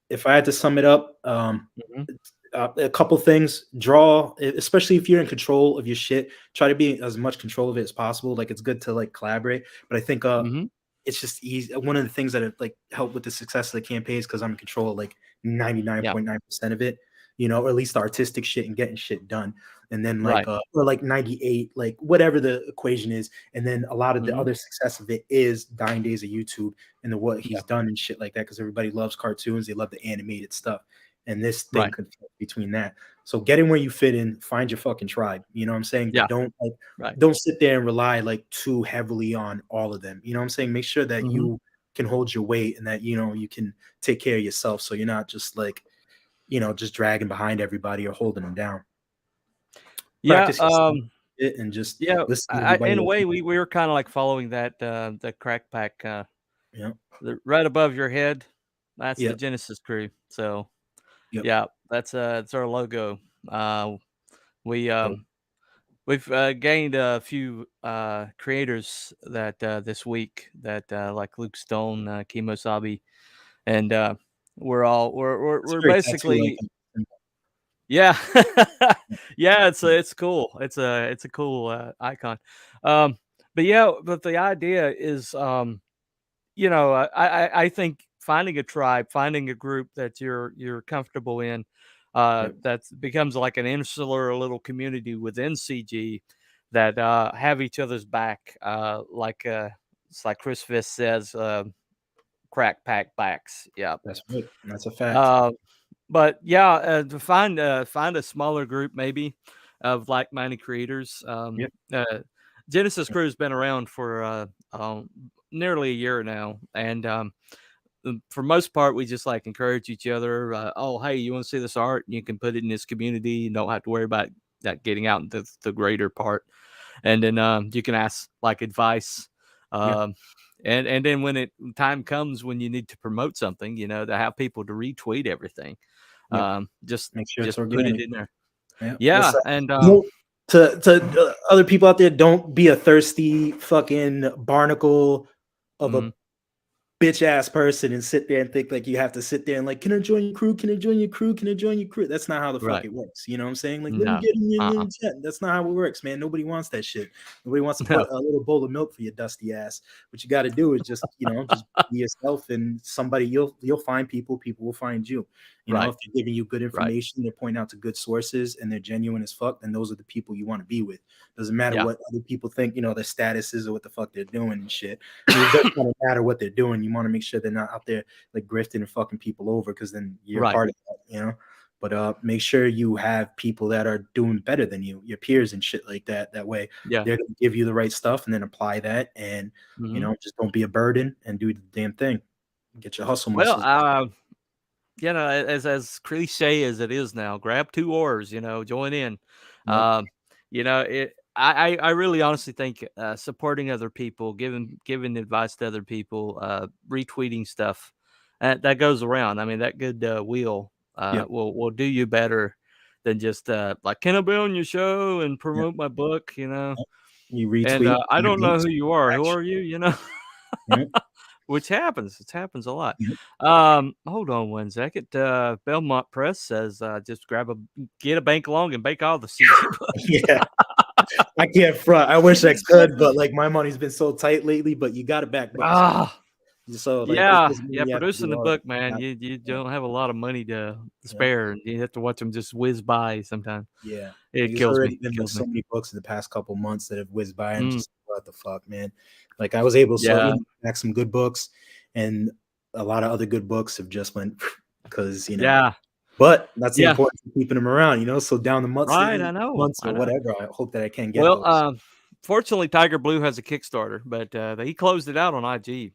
[SPEAKER 2] if I had to sum it up,
[SPEAKER 1] Mhm,
[SPEAKER 2] a couple things. Draw, especially if you're in control of your shit. Try to be as much control of it as possible. Like it's good to like collaborate, but I think
[SPEAKER 1] mhm,
[SPEAKER 2] it's just easy. One of the things that have like helped with the success of the campaigns because I'm in control of like
[SPEAKER 1] yeah,
[SPEAKER 2] 99.9% of it, or at least the artistic shit and getting shit done. And then like
[SPEAKER 1] right.
[SPEAKER 2] or like 98, like whatever the equation is. And then a lot of the
[SPEAKER 1] Mhm,
[SPEAKER 2] other success of it is Dying Days of YouTube and the what
[SPEAKER 1] yeah,
[SPEAKER 2] he's done and shit like that because everybody loves cartoons, they love the animated stuff. And this thing
[SPEAKER 1] right.
[SPEAKER 2] could fit between that. So get in where you fit in, find your fucking tribe. You know what I'm saying? But
[SPEAKER 1] Yeah,
[SPEAKER 2] don't like
[SPEAKER 1] right.
[SPEAKER 2] don't sit there and rely like too heavily on all of them. You know what I'm saying? Make sure that
[SPEAKER 1] Mhm.
[SPEAKER 2] you can hold your weight and that you can take care of yourself so you're not just like, just dragging behind everybody or holding them down.
[SPEAKER 1] Yeah,
[SPEAKER 2] Practice yourself and just
[SPEAKER 1] yeah,
[SPEAKER 2] listen to
[SPEAKER 1] I
[SPEAKER 2] everybody
[SPEAKER 1] in a
[SPEAKER 2] else.
[SPEAKER 1] way, we were kinda like following that, the Crack Pack,
[SPEAKER 2] Yeah.
[SPEAKER 1] right above your head, that's the
[SPEAKER 2] Yep.
[SPEAKER 1] Genesis crew, so,
[SPEAKER 2] Yep.
[SPEAKER 1] yeah, that's our logo. We,
[SPEAKER 2] Dope.
[SPEAKER 1] we've, gained a few, creators that, this week that, like Luke Stone, Kemosabe, and,
[SPEAKER 2] It's
[SPEAKER 1] we're
[SPEAKER 2] very tattoo like.
[SPEAKER 1] basically. Yeah. Yeah, it's cool. It's a cool, icon. Um, but yeah, but the idea is, I think finding a tribe, finding a group that you're comfortable in,
[SPEAKER 2] Yep.
[SPEAKER 1] that becomes like an insular little community within CG that, have each other's back, it's like Chris Fisk says, "Crack pack backs." Yeah.
[SPEAKER 2] That's right. That's a fact.
[SPEAKER 1] Uh but yeah, to find a smaller group maybe of like-minded creators.
[SPEAKER 2] Yep.
[SPEAKER 1] Genesis
[SPEAKER 2] Yep.
[SPEAKER 1] Crew's been around for nearly a year now, and for most part, we just like encourage each other. Oh, hey, you want to see this art? You can put it in this community. You don't have to worry about that getting out into the greater part. And then you can ask like advice.
[SPEAKER 2] Yep.
[SPEAKER 1] Um, and then when time comes when you need to promote something, to have people to retweet everything,
[SPEAKER 2] Yep.
[SPEAKER 1] just
[SPEAKER 2] Make sure it's
[SPEAKER 1] put it
[SPEAKER 2] organic.
[SPEAKER 1] in there.
[SPEAKER 2] Yeah.
[SPEAKER 1] Yeah,
[SPEAKER 2] Listen,
[SPEAKER 1] and
[SPEAKER 2] don't to other people out there, don't be a thirsty fucking barnacle of a
[SPEAKER 1] mhm,
[SPEAKER 2] bitch ass person and sit there and think like you have to sit there and like, can I join your crew? Can I join your crew? Can I join your crew? That's not how the fuck
[SPEAKER 1] right,
[SPEAKER 2] it works. You know what I'm saying? Like, let me
[SPEAKER 1] no,
[SPEAKER 2] get in
[SPEAKER 1] uh-uh,
[SPEAKER 2] the chat. That's not how it works, man. Nobody wants that shit. Nobody wants to
[SPEAKER 1] no,
[SPEAKER 2] put a little bowl of milk for your dusty ass. What you got to do is just be yourself, and somebody you'll find people will find you.
[SPEAKER 1] right,
[SPEAKER 2] If they're giving you good
[SPEAKER 1] right,
[SPEAKER 2] information, they're pointing out to good sources, and they're genuine as fuck, then those are the people you want to be with. Doesn't matter
[SPEAKER 1] yeah,
[SPEAKER 2] what other people think, their status is or what the fuck they're doing and shit. It doesn't kinda matter what they're doing. You wanna make sure they're not out there, like, grifting and fucking people over because then you're a
[SPEAKER 1] right,
[SPEAKER 2] part of that. But, make sure you have people that are doing better than you, your peers and shit like that. That way,
[SPEAKER 1] yeah,
[SPEAKER 2] they're gonna give you the right stuff and then apply that and,
[SPEAKER 1] mhm.
[SPEAKER 2] just don't be a burden and do the damn thing. Get your hustle
[SPEAKER 1] Well,
[SPEAKER 2] muscles.
[SPEAKER 1] as cliche as it is now, grab 2 oars, join in.
[SPEAKER 2] Yep.
[SPEAKER 1] I really honestly think, supporting other people, giving advice to other people, retweeting stuff, that goes around. I mean, that good, wheel,
[SPEAKER 2] Yep.
[SPEAKER 1] will do you better than just, like, "Can I be on your show and
[SPEAKER 2] Yep.
[SPEAKER 1] promote my book?"
[SPEAKER 2] Yep. You
[SPEAKER 1] And,
[SPEAKER 2] retweet
[SPEAKER 1] I
[SPEAKER 2] my
[SPEAKER 1] don't know
[SPEAKER 2] links,
[SPEAKER 1] who you are. Who
[SPEAKER 2] action.
[SPEAKER 1] are you, you know?
[SPEAKER 2] Yeah.
[SPEAKER 1] Which happens. It happens a lot.
[SPEAKER 2] Yeah.
[SPEAKER 1] Hold on one second. Belmont Press says, just get a bank long and bake all the CG books.
[SPEAKER 2] Yeah. I can't front. I wish I could, but like my money's been so tight lately. But you got to back books, man.
[SPEAKER 1] Ah,
[SPEAKER 2] So like it
[SPEAKER 1] yeah,
[SPEAKER 2] doesn't mean
[SPEAKER 1] yeah.
[SPEAKER 2] you have to
[SPEAKER 1] Producing
[SPEAKER 2] do
[SPEAKER 1] the
[SPEAKER 2] all
[SPEAKER 1] book,
[SPEAKER 2] that.
[SPEAKER 1] man, you
[SPEAKER 2] Yeah.
[SPEAKER 1] don't have a lot of money to
[SPEAKER 2] Yeah.
[SPEAKER 1] spare, and you have to watch them just whiz by sometimes.
[SPEAKER 2] Yeah. Like
[SPEAKER 1] It
[SPEAKER 2] there's
[SPEAKER 1] kills
[SPEAKER 2] already
[SPEAKER 1] me.
[SPEAKER 2] been like
[SPEAKER 1] Kills me.
[SPEAKER 2] so many books in the past couple months that have whizzed by. I'm
[SPEAKER 1] Mm,
[SPEAKER 2] just what the fuck, man. Like I was able to
[SPEAKER 1] yeah,
[SPEAKER 2] back some good books, and a lot of other good books have just went because
[SPEAKER 1] yeah,
[SPEAKER 2] But that's the
[SPEAKER 1] yeah.
[SPEAKER 2] importance of keeping them around, So down the
[SPEAKER 1] Right. I know.
[SPEAKER 2] months
[SPEAKER 1] I
[SPEAKER 2] or
[SPEAKER 1] know.
[SPEAKER 2] whatever, I hope that I can get
[SPEAKER 1] Well,
[SPEAKER 2] those.
[SPEAKER 1] fortunately, Tiger Blue has a Kickstarter, but he closed it out on IGG.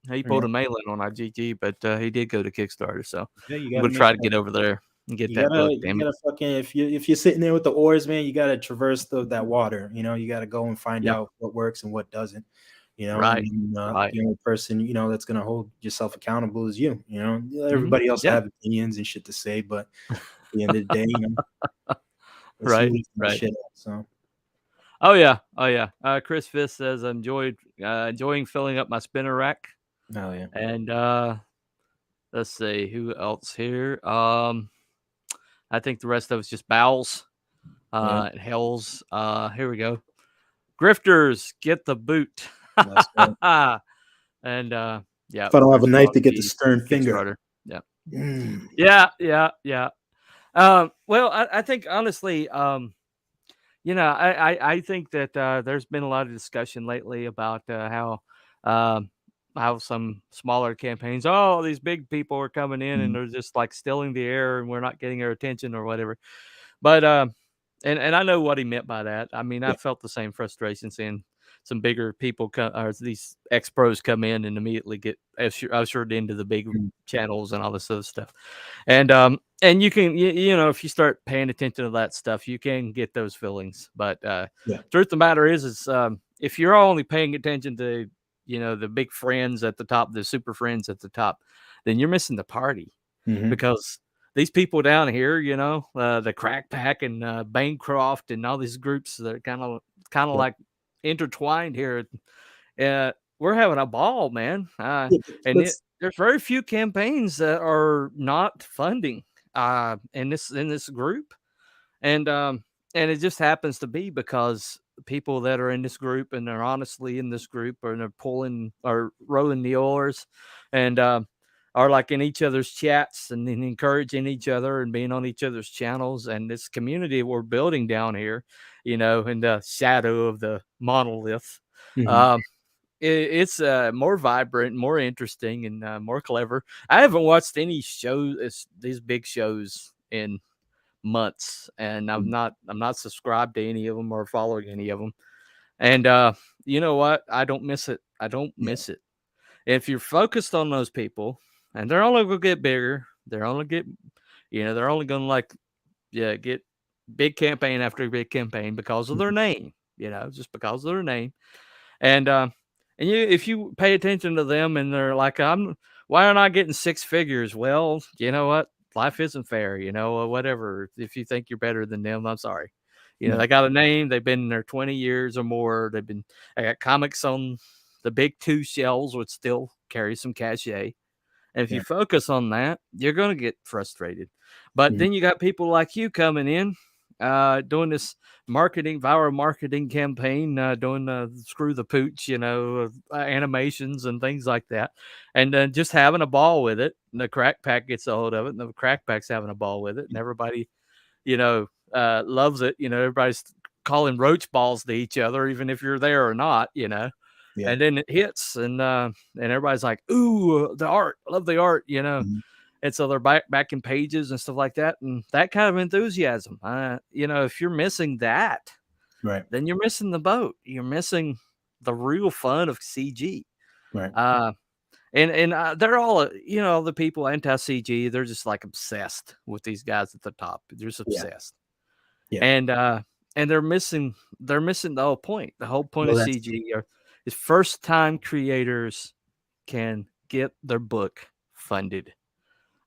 [SPEAKER 1] He pulled
[SPEAKER 2] Yeah.
[SPEAKER 1] a mail in on IGG, but he did go to Kickstarter. So
[SPEAKER 2] Yeah, you
[SPEAKER 1] I'm
[SPEAKER 2] gotta
[SPEAKER 1] gonna
[SPEAKER 2] make
[SPEAKER 1] try to
[SPEAKER 2] that.
[SPEAKER 1] get over there and get
[SPEAKER 2] You
[SPEAKER 1] that
[SPEAKER 2] gotta
[SPEAKER 1] book.
[SPEAKER 2] you
[SPEAKER 1] Damn it!
[SPEAKER 2] gotta fucking if you're sitting there with the oars, man, you gotta traverse that water. You gotta go and find
[SPEAKER 1] Yeah.
[SPEAKER 2] out what works and what doesn't. And
[SPEAKER 1] Right.
[SPEAKER 2] then,
[SPEAKER 1] Right.
[SPEAKER 2] the only person that's gonna hold yourself accountable is you.
[SPEAKER 1] Hmm.
[SPEAKER 2] Everybody else will
[SPEAKER 1] Yeah.
[SPEAKER 2] have opinions and shit to say, but at the end of the day, it's you
[SPEAKER 1] Right.
[SPEAKER 2] lifting the
[SPEAKER 1] Right.
[SPEAKER 2] shit up. So
[SPEAKER 1] Oh yeah. Oh yeah. Chris Fisk says I enjoying filling up my spinner rack.
[SPEAKER 2] oh yeah,
[SPEAKER 1] And let's see who else here. I think the rest of it's just bowels.
[SPEAKER 2] yeah,
[SPEAKER 1] Hells. Here we go. Grifters, get the boot.
[SPEAKER 2] that's good.
[SPEAKER 1] And yeah,
[SPEAKER 2] If I don't have a
[SPEAKER 1] Bruce
[SPEAKER 2] knife to
[SPEAKER 1] Wong,
[SPEAKER 2] get the
[SPEAKER 1] the
[SPEAKER 2] stern finger.
[SPEAKER 1] Kickstarter. Yeah.
[SPEAKER 2] Mm.
[SPEAKER 1] Yeah, yeah, yeah. Well, I think honestly, I think that there's been a lot of discussion lately about um, how some smaller campaigns, oh, these big people are coming in and
[SPEAKER 2] Mm.
[SPEAKER 1] they're just like stealing the air and we're not getting their attention or whatever. But and I know what he meant by that. I mean, I
[SPEAKER 2] Yeah.
[SPEAKER 1] felt the same frustration seeing some bigger people come or these ex pros come in and immediately get ushered into the big
[SPEAKER 2] Mm.
[SPEAKER 1] channels and all this other stuff. And you can if you start paying attention to that stuff, you can get those feelings. But
[SPEAKER 2] Yeah.
[SPEAKER 1] truth of the matter is if you're only paying attention to the big friends at the top, the super friends at the top, then you're missing the party
[SPEAKER 2] Mhm.
[SPEAKER 1] because these people down here, the Crack Pack and Bancroft and all these groups that are kind of
[SPEAKER 2] Yeah.
[SPEAKER 1] like intertwined here. We're having a ball, man.
[SPEAKER 2] Yeah,
[SPEAKER 1] And
[SPEAKER 2] let's
[SPEAKER 1] there's very few campaigns that are not funding in this group, and it just happens to be because people that are in this group and they're honestly in this group and they're pulling or rowing the oars and are like in each other's chats and then encouraging each other and being on each other's channels and this community we're building down here, in the shadow of the monolith.
[SPEAKER 2] Mhm.
[SPEAKER 1] um, it's more vibrant, more interesting, and more clever. I haven't watched any shows, these big shows, in months, and
[SPEAKER 2] Mm.
[SPEAKER 1] I'm not subscribed to any of them or following any of them. And you know what? I don't miss it. I don't
[SPEAKER 2] Yeah.
[SPEAKER 1] miss it. If you're focused on those people, and they're only gonna get bigger, they're only gonna get big campaign after big campaign because of their
[SPEAKER 2] Mhm.
[SPEAKER 1] name. Just because of their name. And if you pay attention to them and they're like, why aren't I getting six figures? Well, you know what? Life isn't fair, or whatever. If you think you're better than them, I'm sorry.
[SPEAKER 2] Yeah.
[SPEAKER 1] They got a name, they've been in there 20 years or more. I got comics on the big two shelves, which still carry some cachet. And if you
[SPEAKER 2] Yeah.
[SPEAKER 1] focus on that, you're going to get frustrated. But
[SPEAKER 2] Mhm.
[SPEAKER 1] then you got people like you coming in, doing this viral marketing campaign, doing screw the pooch, animations and things like that. And then just having a ball with it. And the Crack Pack gets a hold of it, and the Crack Pack's having a ball with it. And everybody, loves it. Everybody's calling roach balls to each other, even if you're there or not.
[SPEAKER 2] Yeah.
[SPEAKER 1] And then it hits, and everybody's like, "Ooh, the art! I love the art."
[SPEAKER 2] Mhm.
[SPEAKER 1] And so they're backing pages and stuff like that, and that kind of enthusiasm. If you're missing that,
[SPEAKER 2] Right.
[SPEAKER 1] then you're missing the boat. You're missing the real fun of CG.
[SPEAKER 2] Right.
[SPEAKER 1] Uh, and they're all, the people anti CG. They're just like obsessed with these guys at the top. They're just
[SPEAKER 2] Yeah.
[SPEAKER 1] obsessed,
[SPEAKER 2] Yeah.
[SPEAKER 1] and they're missing the whole point. The whole point
[SPEAKER 2] Well,
[SPEAKER 1] of
[SPEAKER 2] that's
[SPEAKER 1] CG is first time creators can get their book funded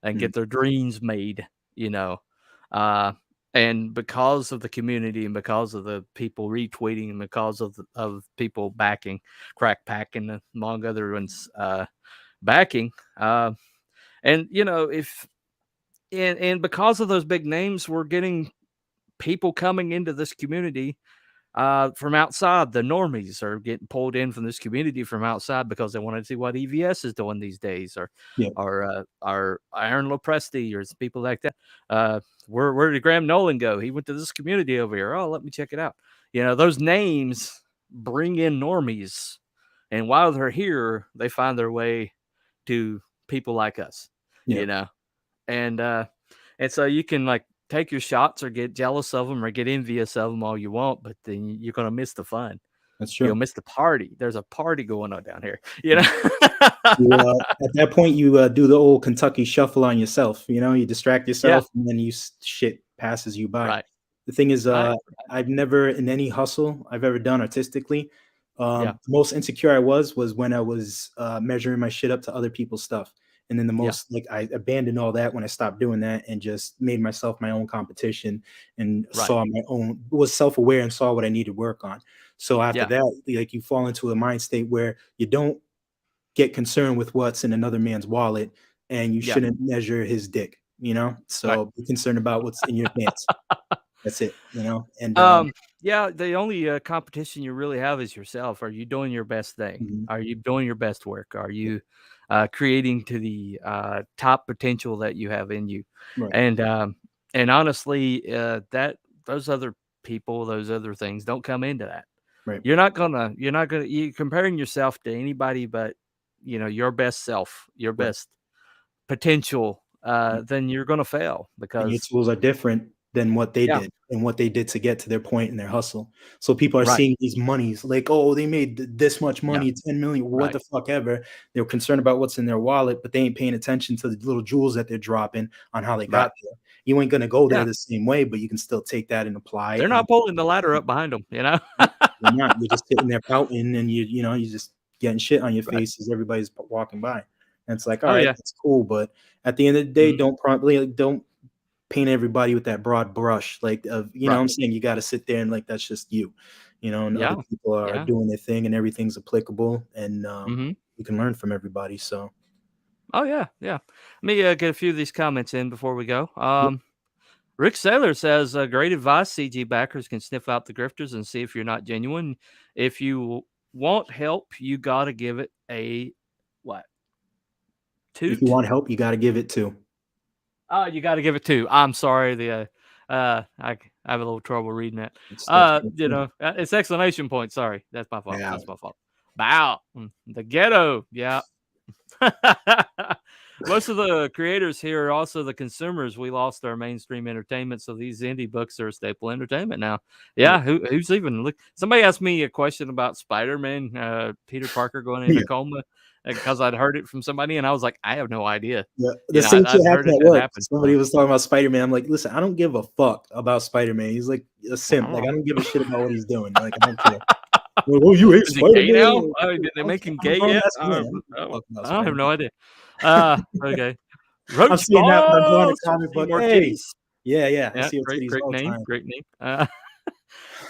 [SPEAKER 1] and
[SPEAKER 2] mm.
[SPEAKER 1] get their dreams made, you know. Uh, And because of the community and because of the people retweeting and because of people backing, Crack Pack and among other ones backing, and if and because of those big names, we're getting people coming into this community from outside. The normies are getting pulled in from this community from outside because they want to see what EVS is doing these days, or
[SPEAKER 2] Yeah.
[SPEAKER 1] our Aaron Lopresti, or people like that. Where did Graham Nolan go? He went to this community over here. Oh, let me check it out. Those names bring in normies, and while they're here, they find their way to people like us.
[SPEAKER 2] Yeah.
[SPEAKER 1] And so you can like take your shots or get jealous of them or get envious of them all you want, but then you're going to miss the fun.
[SPEAKER 2] That's
[SPEAKER 1] You'll
[SPEAKER 2] true.
[SPEAKER 1] miss the party. There's a party going on down here.
[SPEAKER 2] At that point, you do the old Kentucky shuffle on yourself. You distract
[SPEAKER 1] Yeah.
[SPEAKER 2] yourself, and then shit passes you by.
[SPEAKER 1] Right.
[SPEAKER 2] The thing is,
[SPEAKER 1] Right.
[SPEAKER 2] I've never, in any hustle I've ever done artistically,
[SPEAKER 1] Yeah.
[SPEAKER 2] the most insecure I was when I was measuring my shit up to other people's stuff. And then the most, like, I abandoned all that when I stopped doing that and just made myself my own competition and was self-aware and saw what I needed work on. So after that, like, you fall into a mind state where you don't get concerned with what's in another man's wallet, and you shouldn't measure his dick, so be concerned about what's in your pants. That's it, and
[SPEAKER 1] the only competition you really have is yourself. Are you doing your best thing? Are you doing your best work? Are you creating to the top potential that you have in you?
[SPEAKER 2] Right.
[SPEAKER 1] And honestly, that those other people, those other things don't come into that.
[SPEAKER 2] Right.
[SPEAKER 1] You're not gonna you comparing yourself to anybody but your best self, your best potential, then you're gonna fail
[SPEAKER 2] and your
[SPEAKER 1] because
[SPEAKER 2] tools are different than what they did and what they did to get to their point in their hustle. So people are seeing these monies like, oh, they made this much money, 10 million, what the fuck ever. They're concerned about what's in their wallet, but they ain't paying attention to the little jewels that they're dropping on how they got there. You ain't gonna go there the same way, but you can still take that and apply.
[SPEAKER 1] They're not pulling the ladder up behind them,
[SPEAKER 2] You're not. You're just sitting there pouting, and you're just getting shit on your face as everybody's walking by. And it's like, all right, that's cool, but at the end of the day, don't paint everybody with that broad brush. Like, I'm saying, you got to sit there and, like, that's just you, and other people are doing their thing, and everything's applicable, and you can learn from everybody. So,
[SPEAKER 1] let me get a few of these comments in before we go. Rick Saylor says, great advice. CG backers can sniff out the grifters and see if you're not genuine. If you want help, you got to give it a what? Toot?
[SPEAKER 2] If you want help, you got to give it 2.
[SPEAKER 1] Oh, you got to give it 2. I'm sorry. I have a little trouble reading that. It's exclamation point. Sorry. That's my fault. That's my fault. Bow. The ghetto. Yeah. Most of the creators here are also the consumers. We lost our mainstream entertainment, so these indie books are a staple entertainment now. Who's even look? Somebody asked me a question about Spider-Man, Peter Parker going into coma, because I'd heard it from somebody, and I was like, I have no idea.
[SPEAKER 2] The same shit happened at work. Somebody was talking about Spider-Man. I'm like, listen, I don't give a fuck about Spider-Man. He's like a simp. Like, I don't give a shit about what he's doing. Like, I don't care. Oh, you hate Spider-Man
[SPEAKER 1] now? Did they make him gay yet? I have no idea. Okay.
[SPEAKER 2] I'm seeing that when I'm drawing a comic book. Hey. Yeah.
[SPEAKER 1] I see great name.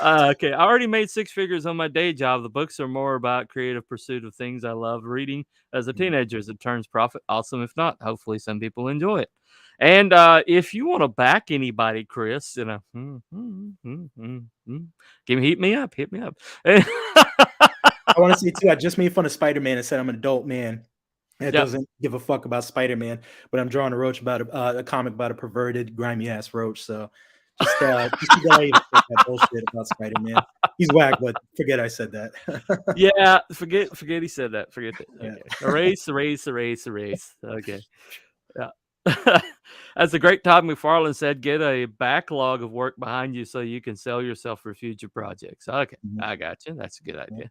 [SPEAKER 1] Okay. I already made 6 figures on my day job. The books are more about creative pursuit of things I love reading as a teenager. As it turns profit, awesome. If not, hopefully some people enjoy it. And if you want to back anybody, Chris, hit me up.
[SPEAKER 2] I want to say too, I just made fun of Spider-Man and said I'm an adult man that doesn't give a fuck about Spider-Man, but I'm drawing a roach about a comic about a perverted, grimy ass roach. So just that bullshit about Spider-Man. He's whack, but forget I said that.
[SPEAKER 1] Forget he said that. Forget that. Okay. Erase. Okay. Yeah. As the great Todd McFarlane said, get a backlog of work behind you so you can sell yourself for future projects. Okay, I got you. That's a good idea.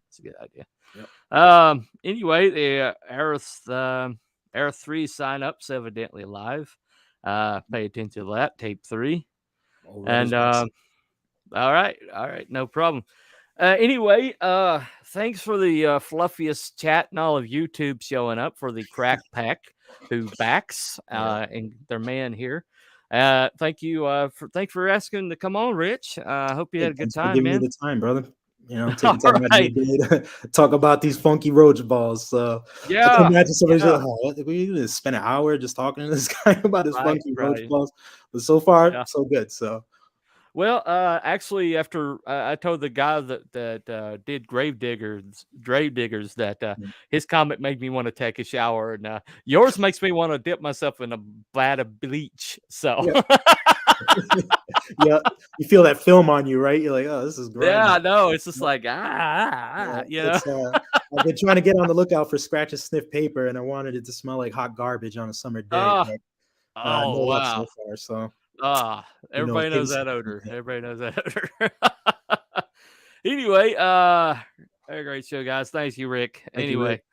[SPEAKER 2] Yep.
[SPEAKER 1] Anyway, the Aerith 3 sign-ups evidently live. Pay attention to that. Tape 3. And all right, no problem. Anyway, thanks for the fluffiest chat and all of YouTube showing up for the Crack Pack who backs and their man here. Thank you for asking to come on, Rich. I hope you
[SPEAKER 2] Hey,
[SPEAKER 1] had a good
[SPEAKER 2] thanks for
[SPEAKER 1] time,
[SPEAKER 2] giving me
[SPEAKER 1] man.
[SPEAKER 2] the time, brother.
[SPEAKER 1] All
[SPEAKER 2] Taking time out of your
[SPEAKER 1] right.
[SPEAKER 2] day to talk about these funky roach balls. So I can
[SPEAKER 1] Yeah.
[SPEAKER 2] imagine somebody's like,
[SPEAKER 1] Yeah.
[SPEAKER 2] "Oh, what, we just spend an hour just talking to this guy about his
[SPEAKER 1] Right.
[SPEAKER 2] funky roach
[SPEAKER 1] Right.
[SPEAKER 2] balls." But so far,
[SPEAKER 1] Yeah.
[SPEAKER 2] so good. So
[SPEAKER 1] Well, actually, after I told the guy that did grave diggers that
[SPEAKER 2] mm,
[SPEAKER 1] his comment made me want to take a shower, and yours makes me want to dip myself in a vat of bleach. So,
[SPEAKER 2] yeah, yeah, you feel that film on you, right? You're like, "Oh, this is
[SPEAKER 1] yeah,
[SPEAKER 2] grimy."
[SPEAKER 1] I know. It's just
[SPEAKER 2] Yeah,
[SPEAKER 1] like
[SPEAKER 2] yeah,
[SPEAKER 1] you know.
[SPEAKER 2] it's I've been trying to get on the lookout for scratch and sniff paper, and I wanted it to smell like hot garbage on a summer day,
[SPEAKER 1] Oh,
[SPEAKER 2] but no
[SPEAKER 1] oh
[SPEAKER 2] luck
[SPEAKER 1] wow.
[SPEAKER 2] so far. So who knows?
[SPEAKER 1] Everybody
[SPEAKER 2] Maybe
[SPEAKER 1] knows that odor.
[SPEAKER 2] yeah,
[SPEAKER 1] Everybody knows that odor. Anyway, a great show, guys. Thank you, Rick.
[SPEAKER 2] thank you, Rick.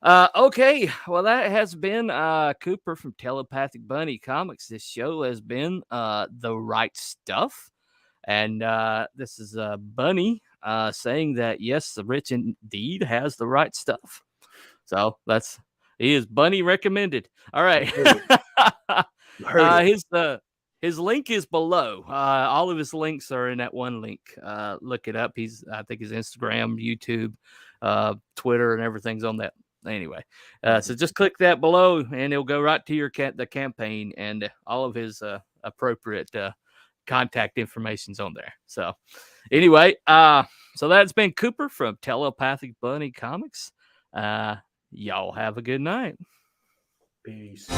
[SPEAKER 1] Anyway, okay. Well, that has been Cooper from Telepathic Bunny Comics. This show has been The Right Stuff. And this is Bunny saying that, yes, the rich indeed has the right stuff. So he is Bunny recommended. All
[SPEAKER 2] You
[SPEAKER 1] right.
[SPEAKER 2] heard it. You heard it.
[SPEAKER 1] His link is below. All of his links are in that one link. Look it up. I think his Instagram, YouTube, Twitter, and everything's on that. Anyway, so just click that below, and it'll go right to the campaign, and all of his appropriate contact information's on there. So anyway, so that's been Cooper from Telepathic Bunny Comics. Y'all have a good night.
[SPEAKER 2] Peace.